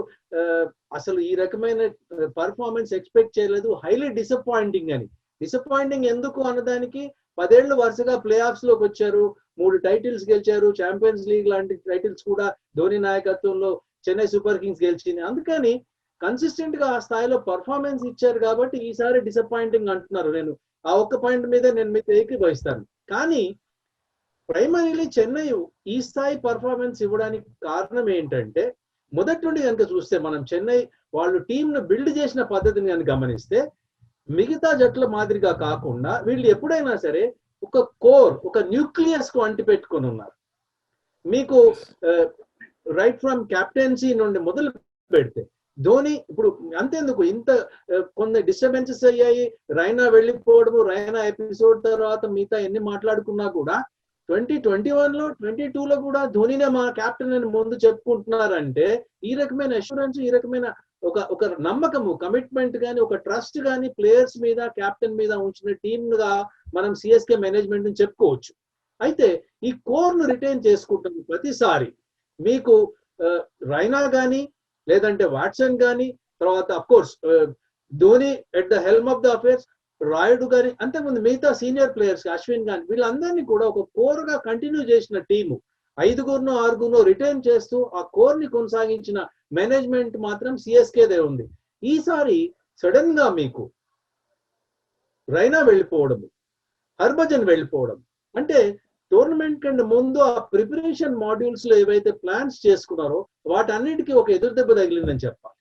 అసలు ఈ రకమైన పర్ఫార్మెన్స్ ఎక్స్పెక్ట్ చేయలేదు, హైలీ డిసప్పాయింటింగ్ అని. డిసప్పాయింటింగ్ ఎందుకు అన్నదానికి 10 ఏళ్ళు వరుసగా ప్లే ఆఫ్స్ లోకి వచ్చారు, 3 టైటిల్స్ గెలిచారు, ఛాంపియన్స్ లీగ్ లాంటి టైటిల్స్ కూడా ధోని నాయకత్వంలో చెన్నై సూపర్ కింగ్స్ గెలిచింది. అందుకని కన్సిస్టెంట్ గా ఆ స్థాయిలో పర్ఫార్మెన్స్ ఇచ్చారు కాబట్టి ఈసారి డిసప్పాయింటింగ్ అంటున్నారు. నేను ఆ ఒక్క పాయింట్ మీద నేను మీతో ఏకీభవిస్తాను. కానీ ప్రైమరీలీ చెన్నై ఈ స్థాయి పర్ఫార్మెన్స్ ఇవ్వడానికి కారణం ఏంటంటే మొదటి నుండి కనుక చూస్తే మనం చెన్నై వాళ్ళు టీమ్ ను బిల్డ్ చేసిన పద్ధతిని కనుక గమనిస్తే మిగతా జట్ల మాదిరిగా కాకుండా వీళ్ళు ఎప్పుడైనా సరే ఒక కోర్, ఒక న్యూక్లియస్ కు అంటి పెట్టుకొని ఉన్నారు. మీకు రైట్ ఫ్రమ్ కెప్టెన్సీ నుండి మొదలు పెడితే ధోని ఇప్పుడు అంతేందుకు ఇంత కొన్ని డిస్టర్బెన్సెస్ అయ్యాయి, రైనా వెళ్ళిపోవడము, రైనా ఎపిసోడ్ తర్వాత మిగతా ఎన్ని మాట్లాడుకున్నా కూడా 2021లో 22లో కూడా ధోనినే మా కెప్టెన్ అని ముందు చెప్పుకుంటున్నారంటే ఈ రకమైన అష్యూరెన్స్, ఈ రకమైన ఒక నమ్మకము, కమిట్మెంట్ కానీ ఒక ట్రస్ట్ కానీ ప్లేయర్స్ మీద, కెప్టెన్ మీద ఉంచిన టీమ్ గా మనం సిఎస్కే మేనేజ్మెంట్ ని చెప్పుకోవచ్చు. అయితే ఈ కోర్ ను రిటైన్ చేసుకుంటున్న ప్రతిసారి మీకు రైనా కానీ లేదంటే వాట్సన్ కానీ తర్వాత of course Dhoni at the helm of the affairs, Rayudu కానీ అంతకుముందు మిగతా సీనియర్ ప్లేయర్స్ అశ్విన్ కానీ వీళ్ళందరినీ కూడా ఒక కోర్ గా కంటిన్యూ చేసిన టీము 5గురినో 6గురినో రిటైన్ చేస్తూ ఆ కోర్ ని కొనసాగించిన మేనేజ్మెంట్ మాత్రం సిఎస్కేదే ఉంది. ఈసారి సడన్ గా మీకు రైనా వెళ్ళిపోవడము, హర్భజన్ వెళ్ళిపోవడం అంటే టోర్నమెంట్ కంటే ముందు ఆ ప్రిపరేషన్ మాడ్యూల్స్ లో ఏవైతే ప్లాన్స్ చేసుకున్నారో వాటన్నిటికీ ఒక ఎదురు దెబ్బ తగిలిందని చెప్పాలి.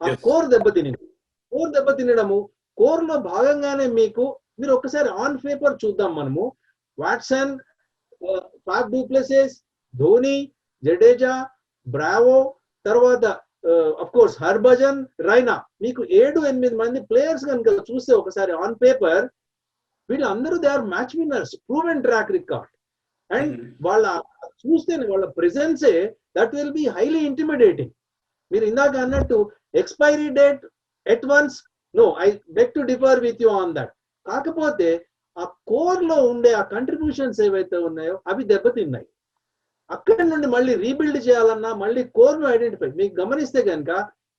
ఆ కోర్ దెబ్బతినింది. కోర్ దెబ్బతినడము, కోర్ లో భాగంగానే మీరు ఒక్కసారి ఆన్ పేపర్ చూద్దాం మనము. Watson, Faf du Plessis, Dhoni, Jadeja, Bravo, తర్వాత అఫ్ కోర్స్ హర్భజన్, రైనా, మీకు 7-8 మంది ప్లేయర్స్ కనుక చూస్తే ఒకసారి ఆన్ పేపర్ వీళ్ళందరూ they are match winners, proven track record. And వాళ్ళ చూస్తే వాళ్ళ ప్రెజెన్సే that will be highly intimidating. మీరు ఇందాక అన్నట్టు expiry date at once, no, I beg to differ with you on that. కాకపోతే ఆ కోర్ లో ఉండే ఆ కంట్రిబ్యూషన్స్ ఏవైతే ఉన్నాయో అవి దెబ్బతిన్నాయి. అక్కడి నుండి మళ్ళీ రీబిల్డ్ చేయాలన్నా మళ్ళీ కోర్ ను ఐడెంటిఫై, మీకు గమనిస్తే కనుక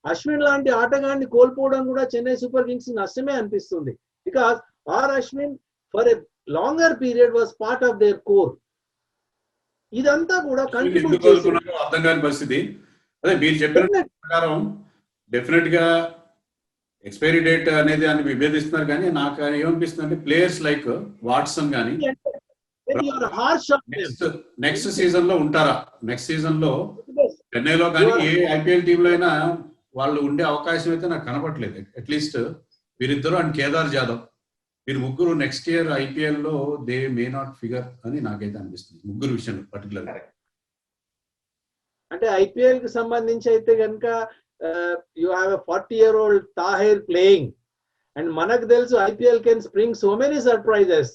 అశ్విన్ లాంటి ఆటగాడిని కోల్పోవడం కూడా చెన్నై సూపర్ కింగ్స్ నష్టమే అనిపిస్తుంది. Because are Ashwin for a longer period was part of their core. ఇదంతా కూడా కంట్రిబ్యూట్ చేసి అర్థం కాని పరిస్థితి. అదే మీరు చెప్పిన ప్రకారం డెఫినెట్ గా ఎక్స్పైరీ డేట్ అనేది అని విభేదిస్తున్నారు. కానీ నాకు ఏమనిపిస్తుంది అంటే ప్లేయర్స్ లైక్ వాట్సన్ కానీ నెక్స్ట్ సీజన్ లో ఉంటారా? నెక్స్ట్ సీజన్ లో చెన్నైలో కానీ ఏ ఐపీఎల్ టీమ్ లో అయినా వాళ్ళు ఉండే అవకాశం అయితే నాకు కనపట్లేదు. అట్లీస్ట్ వీరిద్దరు అండ్ కేదార్ జాదవ్, వీరు ముగ్గురు నెక్స్ట్ ఇయర్ ఐపీఎల్ లో దే మే నాట్ ఫిగర్ అని నాకైతే అనిపిస్తుంది, ముగ్గురు విషయంలో పర్టికులర్. అంటే ఐపీఎల్ కి సంబంధించి అయితే కనుక you have a 40-year-old Tahir playing and మనకు తెలుసు IPL can spring so many surprises.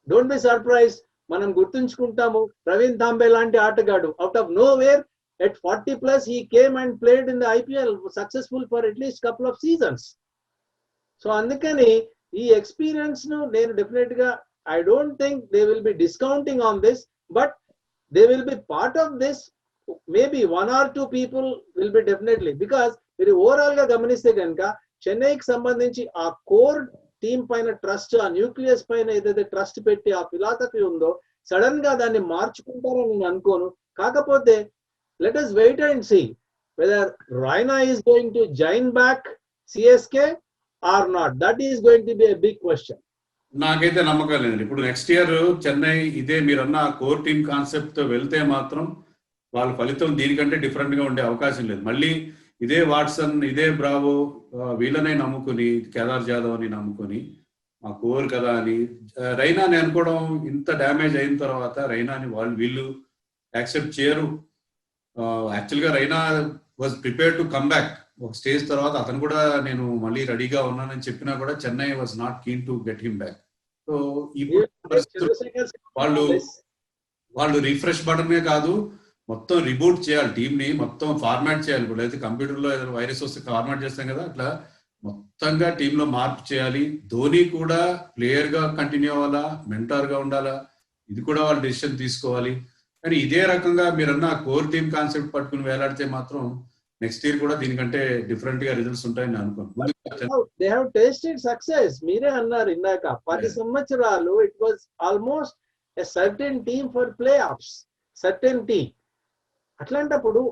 Don't be surprise. మనం గుర్తుంచుకుంటాము ప్రవీణ్ తాంబే లాంటి ఆటగాడు out of know where at 40+ he came and played in the IPL, successful for at least couple of seasons. So అందుకని ఈ experience ను నేను definite గా I don't think they will B discounting on this, but they will B part of this. Maybe 1 or 2 people will be definitely, because మీరు overall గా గమనిస్తే కనుక చెన్నైకి సంబంధించి ఆ కోర్ టీమ్ పైన ట్రస్ట్, ఆ న్యూక్లియస్ పైన ఏదైతే ట్రస్ట్ పెట్టి ఆ ఫిలాసఫీ ఉందో సడన్ గా దాన్ని మార్చుకుంటారని నేను అనుకోను. కాకపోతే let us wait and see whether Raina is going to join back CSK or not. That is going to be a big question. నాకైతే నమ్మకం లేదండి. ఇప్పుడు నెక్స్ట్ ఇయర్ చెన్నై ఇదే మీరన్న కోర్ టీమ్ కాన్సెప్ట్ తో వెళ్తే మాత్రం వాళ్ళ ఫలితం దీనికంటే డిఫరెంట్ గా ఉండే అవకాశం లేదు. మళ్ళీ ఇదే వాట్సన్, ఇదే బ్రావో వీళ్ళనే నమ్ముకుని, కేదార్ జాదవ్ అని నమ్ముకుని మా కోర్ కదా అని. రైనాని అనుకోవడం, ఇంత డ్యామేజ్ అయిన తర్వాత రైనాని వీళ్ళు యాక్సెప్ట్ చేయరు. యాక్చువల్గా Raina was prepare to come back. ఒక స్టేజ్ తర్వాత అతను కూడా నేను మళ్ళీ రెడీగా ఉన్నానని చెప్పినా కూడా Chennai was not keen to get him back. So ఇప్పుడు వాళ్ళు రిఫ్రెష్ బటనే కాదు, మొత్తం రిబూట్ చేయాలి టీమ్ ని, మొత్తం ఫార్మాట్ చేయాలి. ఇప్పుడు అయితే కంప్యూటర్ లో ఏదైనా వైరస్ వస్తే ఫార్మాట్ చేస్తాం కదా, అట్లా మొత్తంగా టీమ్ లో మార్పు చేయాలి. ధోని కూడా ప్లేయర్ గా కంటిన్యూ అవ్వాలా, మెంటార్ గా ఉండాలా, ఇది కూడా వాళ్ళు డెసిషన్ తీసుకోవాలి. కానీ ఇదే రకంగా మీరన్న కోర్ టీమ్ కాన్సెప్ట్ పట్టుకుని వేలాడితే మాత్రం నెక్స్ట్ ఇయర్ కూడా దీనికంటే డిఫరెంట్ గా రిజల్ట్స్ ఉంటాయని అనుకుంటున్నాను. They have tasted success. మీరే అన్నారు ఇందాక 10 సంవత్సరాలు it was almost a certain team for play offs, certain team. అట్లాంటప్పుడు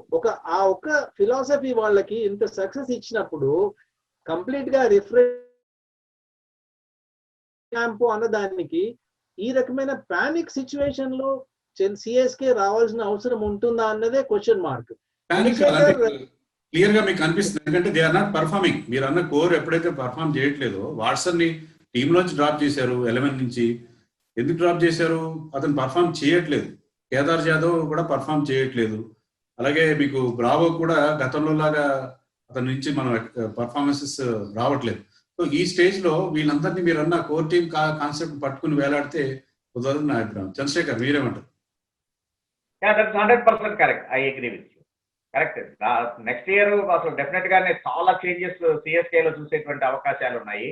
ఆ ఒక్క ఫిలాసఫీ వాళ్ళకి ఇంత సక్సెస్ ఇచ్చినప్పుడు కంప్లీట్ గా రిఫ్రెష్ క్యాంపు అన్నదానికి ఈ రకమైన పానిక్ సిచ్యువేషన్ లో సిఎస్కే రావాల్సిన అవసరం ఉంటుందా అన్నదే క్వశ్చన్ మార్క్. క్లియర్ గా మీకు అనిపిస్తుంది, ఎందుకంటే దే ఆర్ నాట్ పర్ఫార్మింగ్. మీరు అన్న కోర్ ఎప్పుడైతే పర్ఫార్మ్ చేయట్లేదో, వాట్సన్ ని టీమ్ లోంచి డ్రాప్ చేశారు 11 నుంచి. ఎందుకు డ్రాప్ చేశారు? అతను పర్ఫార్మ్ చేయట్లేదు. కేదార్ జాదవ్ కూడా పర్ఫార్మ్ చేయట్లేదు. అలాగే మీకు బ్రావో కూడా గతంలో లాగా అతని నుంచి మనం పర్ఫార్మెన్సెస్ రావట్లేదు. సో ఈ స్టేజ్ లో వీళ్ళందరినీ మీరు అన్న కోర్ టీమ్ కాన్సెప్ట్ పట్టుకుని వేలాడితే కుదరదు నా అభిప్రాయం. చంద్రశేఖర్ మీరేమంటారు? that's 100% correct. I agree with you. Correct. Next year అసలు డెఫినెట్ గానే చాలా చేంజెస్ సిఎస్కే లో చూసేటువంటి అవకాశాలు ఉన్నాయి.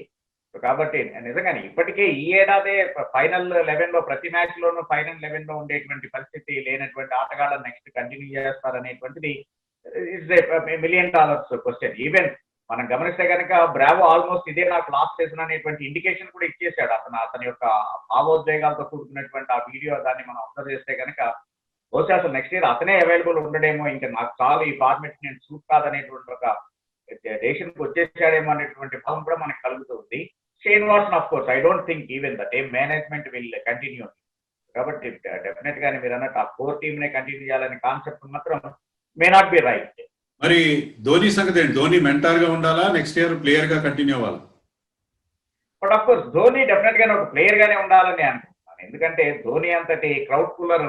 కాబట్టి నిజంగానే ఇప్పటికే ఈ ఏడాదే ఫైనల్ 11 లో ప్రతి మ్యాచ్ లోనూ ఫైనల్ 11 లో ఉండేటువంటి పరిస్థితి లేనటువంటి ఆటగాళ్ళని నెక్స్ట్ కంటిన్యూ చేస్తారనేటువంటిది ఇట్స్ $1 million క్వశ్చన్. ఈవెన్ మనం గమనిస్తే కనుక బ్రావో ఆల్మోస్ట్ ఇదే నాకు లాస్ట్ సీజన్ అనేటువంటి ఇండికేషన్ కూడా ఇచ్చేసాడు. అతని యొక్క భావోద్వేగాలతో కూడుకున్నటువంటి ఆ వీడియో దాన్ని మనం అబ్జర్వ్ చేస్తే కనుక బహుశా అసలు నెక్స్ట్ ఇయర్ అతనే అవైలబుల్ ఉండడేమో, ఇంకా నాకు చాలు ఈ ఫార్మెట్ నేను సూట్ కాదనేటువంటి ఒక డెసిషన్కి వచ్చేసాడేమో అనేటువంటి భావం కూడా మనకు కలుగుతుంది. Shane Watson of course I don't think even the team management will continue. కాబట్టి డెఫినెట్ గానే మీరు అన్నట్టు ఆ కోర్ టీమ్ నే కంటిన్యూ చేయాలనే కాన్సెప్ట్ మాత్రం మే నాట్ బి రైట్. మరి ధోని సంగతి ఏంటి? ధోని మెంటార్ గా ఉండాలా, నెక్స్ట్ ఇయర్ ప్లేయర్ గా కంటిన్యూ అవ్వాలి? But of course Dhoni definite గానే ఒక ప్లేయర్ గానే ఉండాలని అనుకుంటున్నాను. ఎందుకంటే ధోని అంతటి క్రౌడ్ కూలర్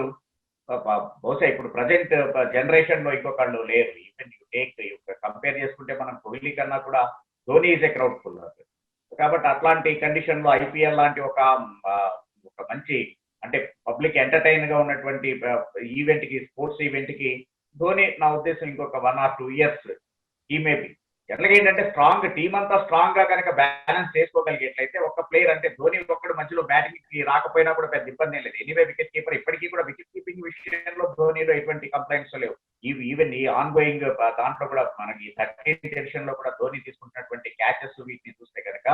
బహుశా ఇప్పుడు ప్రజెంట్ జనరేషన్ లో ఇంకొకళ్ళు లేరు. ఈవెన్ యూ టేక్ కంపేర్ చేసుకుంటే మనం కోహ్లీ కన్నా కూడా Dhoni is a crowd cooler. కాబట్టి అట్లాంటి కండిషన్ లో ఐపీఎల్ లాంటి ఒక మంచి అంటే పబ్లిక్ ఎంటర్టైన్ గా ఉన్నటువంటి ఈవెంట్ కి, స్పోర్ట్స్ ఈవెంట్ కి ధోని నా ఉద్దేశం ఇంకొక 1 or 2 years ఈ మేబీ. ఎట్లాగే ఏంటంటే స్ట్రాంగ్ టీమ్ అంతా స్ట్రాంగ్ గా కనుక బ్యాలెన్స్ చేసుకోగలిగేట్లయితే ఒక ప్లేయర్ అంటే ధోని ఒక్కడు మధ్యలో బ్యాటింగ్ కి రాకపోయినా కూడా పెద్ద ఇబ్బంది లేదు. ఎనీవే వికెట్ కీపర్ ఇప్పటికీ కూడా వికెట్ కీపింగ్ విషయంలో ధోనిలో ఎటువంటి కంప్లైంట్స్ లేవు. ఈవెన్ ఈ ఆన్ గోయింగ్ దాంట్లో కూడా మనకి 13th ఎడిషన్ లో కూడా ధోని తీసుకుంటున్నటువంటి క్యాచెస్ వీటిని చూస్తే కనుక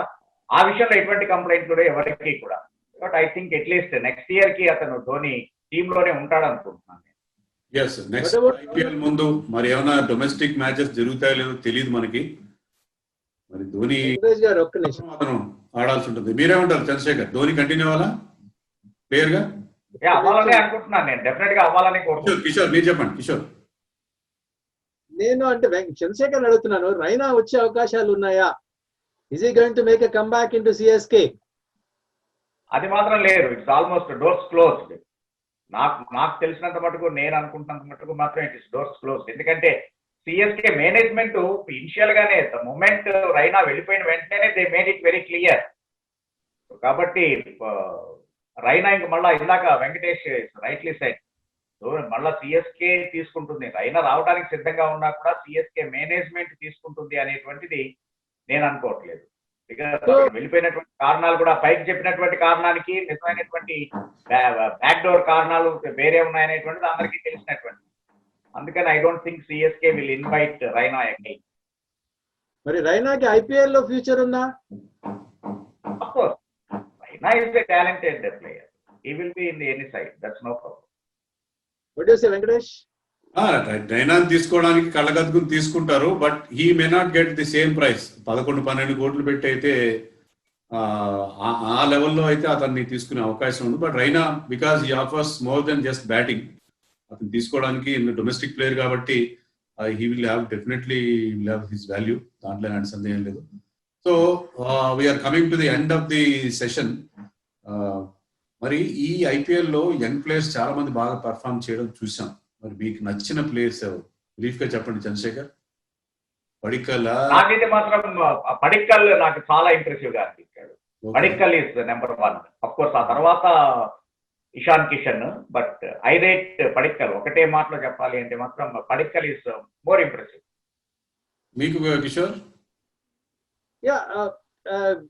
ఆ విషయంలో ఎటువంటి కంప్లైంట్ కూడా ఎవరికి కూడా. But I think at least next year కి అతను ధోని టీమ్ లోనే ఉంటాడు అనుకుంటున్నాను. ఎస్, నెక్స్ట్ ఐపీఎల్ ముందు మరి ఏమైనా డొమెస్టిక్ మ్యాచెస్ జరుగుతాయో లేదో తెలియదు మనకి. మరి ధోని అతను ఆడాల్సి ఉంటుంది. మీరేమంటారు చంద్రశేఖర్? ధోని కంటిన్యూ అవ్వాలా ప్లేయర్ గా? అవ్వాలని అనుకుంటున్నాను నేను. డెఫినెట్ గా అవ్వాలని కోరుకుంటున్నాను. కిషోర్ మీరు చెప్పండి. కిషోర్, నేను అంటే చంద్రశేఖర్ అడుగుతున్నాను, రైనా వచ్చే అవకాశాలు ఉన్నాయా? Is he going to make a come back into CSK? అది మాత్రం లేదు. It's almost doors closed. నాకు తెలిసినంత మటుకు, నేను అనుకుంటున్నంత మటుకు మాత్రం ఇట్ ఇస్ డోర్స్ క్లోజ్డ్. ఎందుకంటే సిఎస్కే మేనేజ్మెంట్ ఇనిషియల్ గానే ద మూమెంట్ రైనా వెళ్ళిపోయిన వెంటనే they made it very clear. కాబట్టి రైనా ఇంక మళ్ళా ఇందాక వెంకటేష్ రైట్లీ సైడ్ మళ్ళా సిఎస్కే తీసుకుంటుంది. రైనా రావడానికి సిద్ధంగా ఉన్నా కూడా సిఎస్కే మేనేజ్మెంట్ తీసుకుంటుంది అనేటువంటిది నేను అనుకోవట్లేదు. వెళ్ళిపోయినటువంటి కారణాలు కూడా పైకి చెప్పినటువంటి కారణానికి నిజమైనటువంటి బ్యాక్ డోర్ కారణాలు వేరే ఉన్నాయనేటువంటిది అందరికీ తెలిసినటువంటి. అందుకని I don't think CSK will invite Raina again. మరి రైనాకి ఐపీఎల్ లో ఫ్యూచర్ ఉందా? Of course Raina is a talented player. He will be in the any side. That's no problem. What do you say Venkatesh? రైనాని తీసుకోవడానికి కళ్ళగద్దుకుని తీసుకుంటారు. But he may not get the same price. 11-12 కోట్లు పెట్టి అయితే ఆ లెవెల్లో అయితే అతన్ని తీసుకునే అవకాశం ఉంది. But Raina because he offers more then just batting, అతను తీసుకోవడానికి డొమెస్టిక్ ప్లేయర్ కాబట్టి he will have definitely will have his value. దాంట్లో ఎలాంటి సందేహం లేదు. So we're coming to the end of the session. మరి ఈ IPL లో యంగ్ ప్లేయర్స్ చాలా మంది బాగా పర్ఫామ్ చేయడం చూసాం. మరి మీకు నచ్చిన ప్లేయర్స్ ఎవరు? బ్రీఫ్ గా చెప్పండి చంద్రశేఖర్. పడిక్కల్ నాకైతే మాత్రం పడిక్కల్ నాకు చాలా ఇంప్రెసివ్ గా అనిపించాడు. Padikkal is number 1. Of course ఆ తర్వాత Ishan Kishan, but I rate Padikkal. ఒకటే మాటలో చెప్పాలి అంటే మాత్రం పడిక్కల్ ఈస్ మోర్ ఇంప్రెసివ్. మీకు Kishore?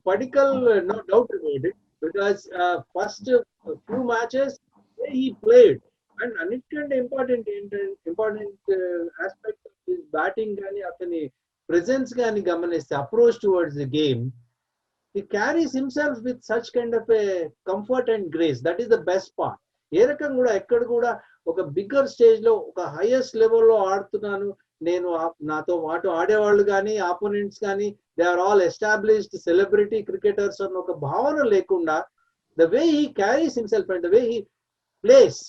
Padikkal, no doubt about it, because first few matches he played, and అన్నిటికంటే important aspect of his batting కానీ అతని presence కానీ గమనిస్తే, approach towards the game, he carries himself with such kind of a comfort and grace. That is the best part. ఏ రకంగా కూడా ఎక్కడ కూడా ఒక బిగ్గర్ స్టేజ్ లో ఒక హైయెస్ట్ లెవెల్లో ఆడుతున్నాను నేను, నాతో పాటు ఆడేవాళ్ళు కానీ ఆపోనెంట్స్ కానీ they are all established celebrity cricketers అన్న ఒక భావన లేకుండా the way he carries himself and the way he plays.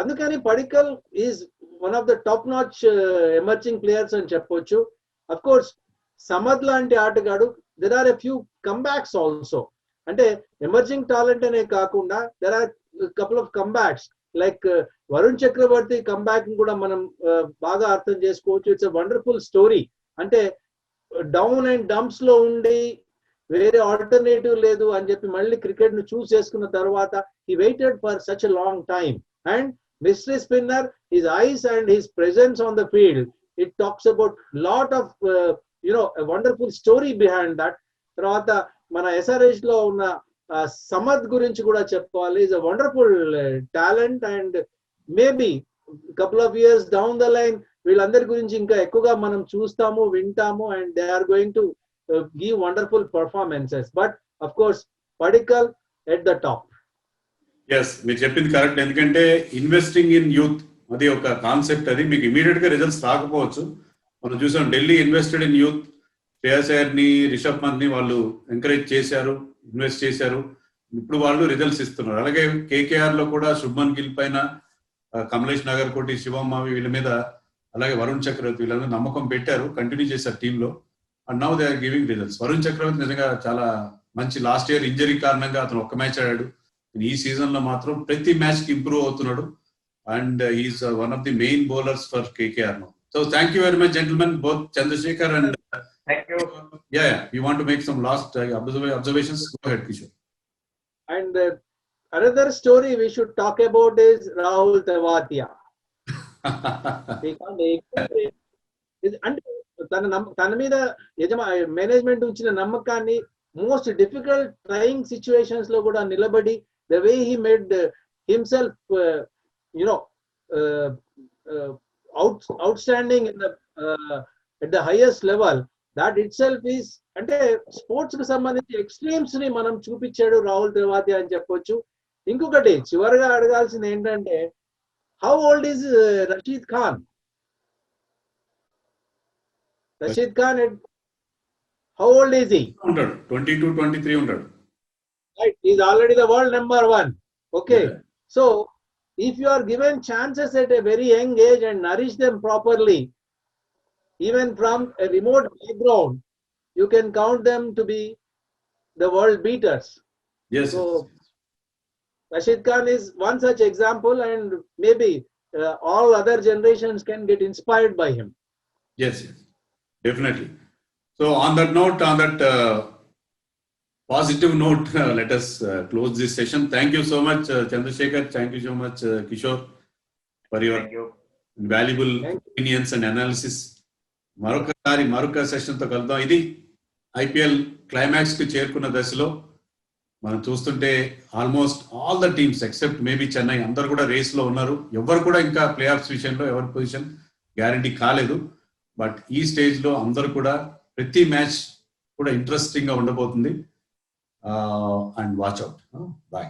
అందుకని Padikkal is one of the top notch emerging players అని చెప్పొచ్చు. అఫ్ కోర్స్ సమద్ లాంటి ఆటగాడు, there are a few comebacks also. అంటే ఎమర్జింగ్ టాలెంట్ అనే కాకుండా there are couple of comebacks like Varun Chakravarthy comeback కూడా మనం బాగా అర్థం చేసుకోవచ్చు. It's a wonderful story. అంటే డౌన్ అండ్ డంప్స్ లో ఉండి వేరే ఆల్టర్నేటివ్ లేదు అని చెప్పి మళ్ళీ క్రికెట్ ను చూస్ చేసుకున్న తర్వాత he waited for such a long time, and mystery spinner, his eyes and his presence on the field, it talks about lot of a wonderful story behind that. తర్వాత మన SRH లో ఉన్న సమద్ గురించి కూడా చెప్పుకోవాలి. Is a wonderful talent, and maybe couple of years down the line వీళ్ళందరి గురించి ఇంకా ఎక్కువగా మనం చూస్తాము, వింటాము, and they are going to give wonderful performances. But of course Padikkal at the top. Yes, మీరు చెప్పింది కరెక్ట్. ఎందుకంటే ఇన్వెస్టింగ్ ఇన్ యూత్ అది ఒక కాన్సెప్ట్. అది మీకు ఇమీడియట్ గా రిజల్ట్స్ రాకపోవచ్చు. మనం చూసాం Delhi invested in youth. Shreyas Iyer ని, రిషబ్ పంత్ ని వాళ్ళు ఎంకరేజ్ చేశారు, ఇన్వెస్ట్ చేశారు. ఇప్పుడు వాళ్ళు రిజల్ట్స్ ఇస్తున్నారు. అలాగే KKR లో కూడా శుభ్మన్ గిల్ పైన, కమలేష్ నగర్ కోటి, శివం మావి వీళ్ళ మీద, అలాగే వరుణ్ చక్రవర్తి వీళ్ళ నమ్మకం పెట్టారు, కంటిన్యూ చేశారు టీంలో. And now they are giving results. Varun Chakravarthy నిజంగా చాలా మంచి, లాస్ట్ ఇయర్ ఇంజరీ కారణంగా అతను ఒక్క మ్యాచ్ ఆడాడు. ఈ సీజన్ లో మాత్రం ప్రతి మ్యాచ్ కి ఇంప్రూవ్ అవుతున్నాడు. And is one of the main bowlers for KKR now. So thank you very much gentlemen, both Chandrashekhar and Thank you. Yeah, you want to make some last observations? Go ahead, Kishore. And another story we should talk about is Rahul Tewatia. అంటే తన మీద management ఉంచిన నమ్మకాన్ని most difficult trying situations లో కూడా నిలబడి the way he made himself outstanding in the at the highest level, that itself is, అంటే sports కి సంబంధించి ఎక్స్ట్రీమ్స్ ని మనం చూపించాడు రాహుల్ తెవాతియా అని చెప్పొచ్చు. ఇంకొకటి చివరిగా అడగాల్సింది ఏంటంటే, how old is Rashid Khan? Rashid Khan how old is he? 22, 23 ఉంటాడు. Right, he is already the world number 1. Okay, yeah. So if you are given chances at a very young age and nourish them properly, even from a remote background, you can count them to be the world beaters. Yes. So Rashid Khan is one such example, and maybe all other generations can get inspired by him. Yes, definitely. So on that note, on that positive note, let us close this session. Thank you so much, Chandrasekhar. Thank you so much, Kishore, for your valuable opinions and analysis. మరొక session తో కలుద్దాం. ఇది IPL climax కి చేరుకున్న దశలో మనం చూస్తుంటే almost all the teams except maybe Chennai అందరు కూడా రేస్ లో ఉన్నారు. ఎవరు కూడా ఇంకా ప్లే ఆఫ్స్ విషయంలో ఎవరి పొజిషన్ గ్యారంటీ కాలేదు. బట్ ఈ స్టేజ్ లో అందరు కూడా ప్రతి మ్యాచ్ కూడా ఇంట్రెస్టింగ్ గా ఉండబోతుంది. And watch out. బాయ్.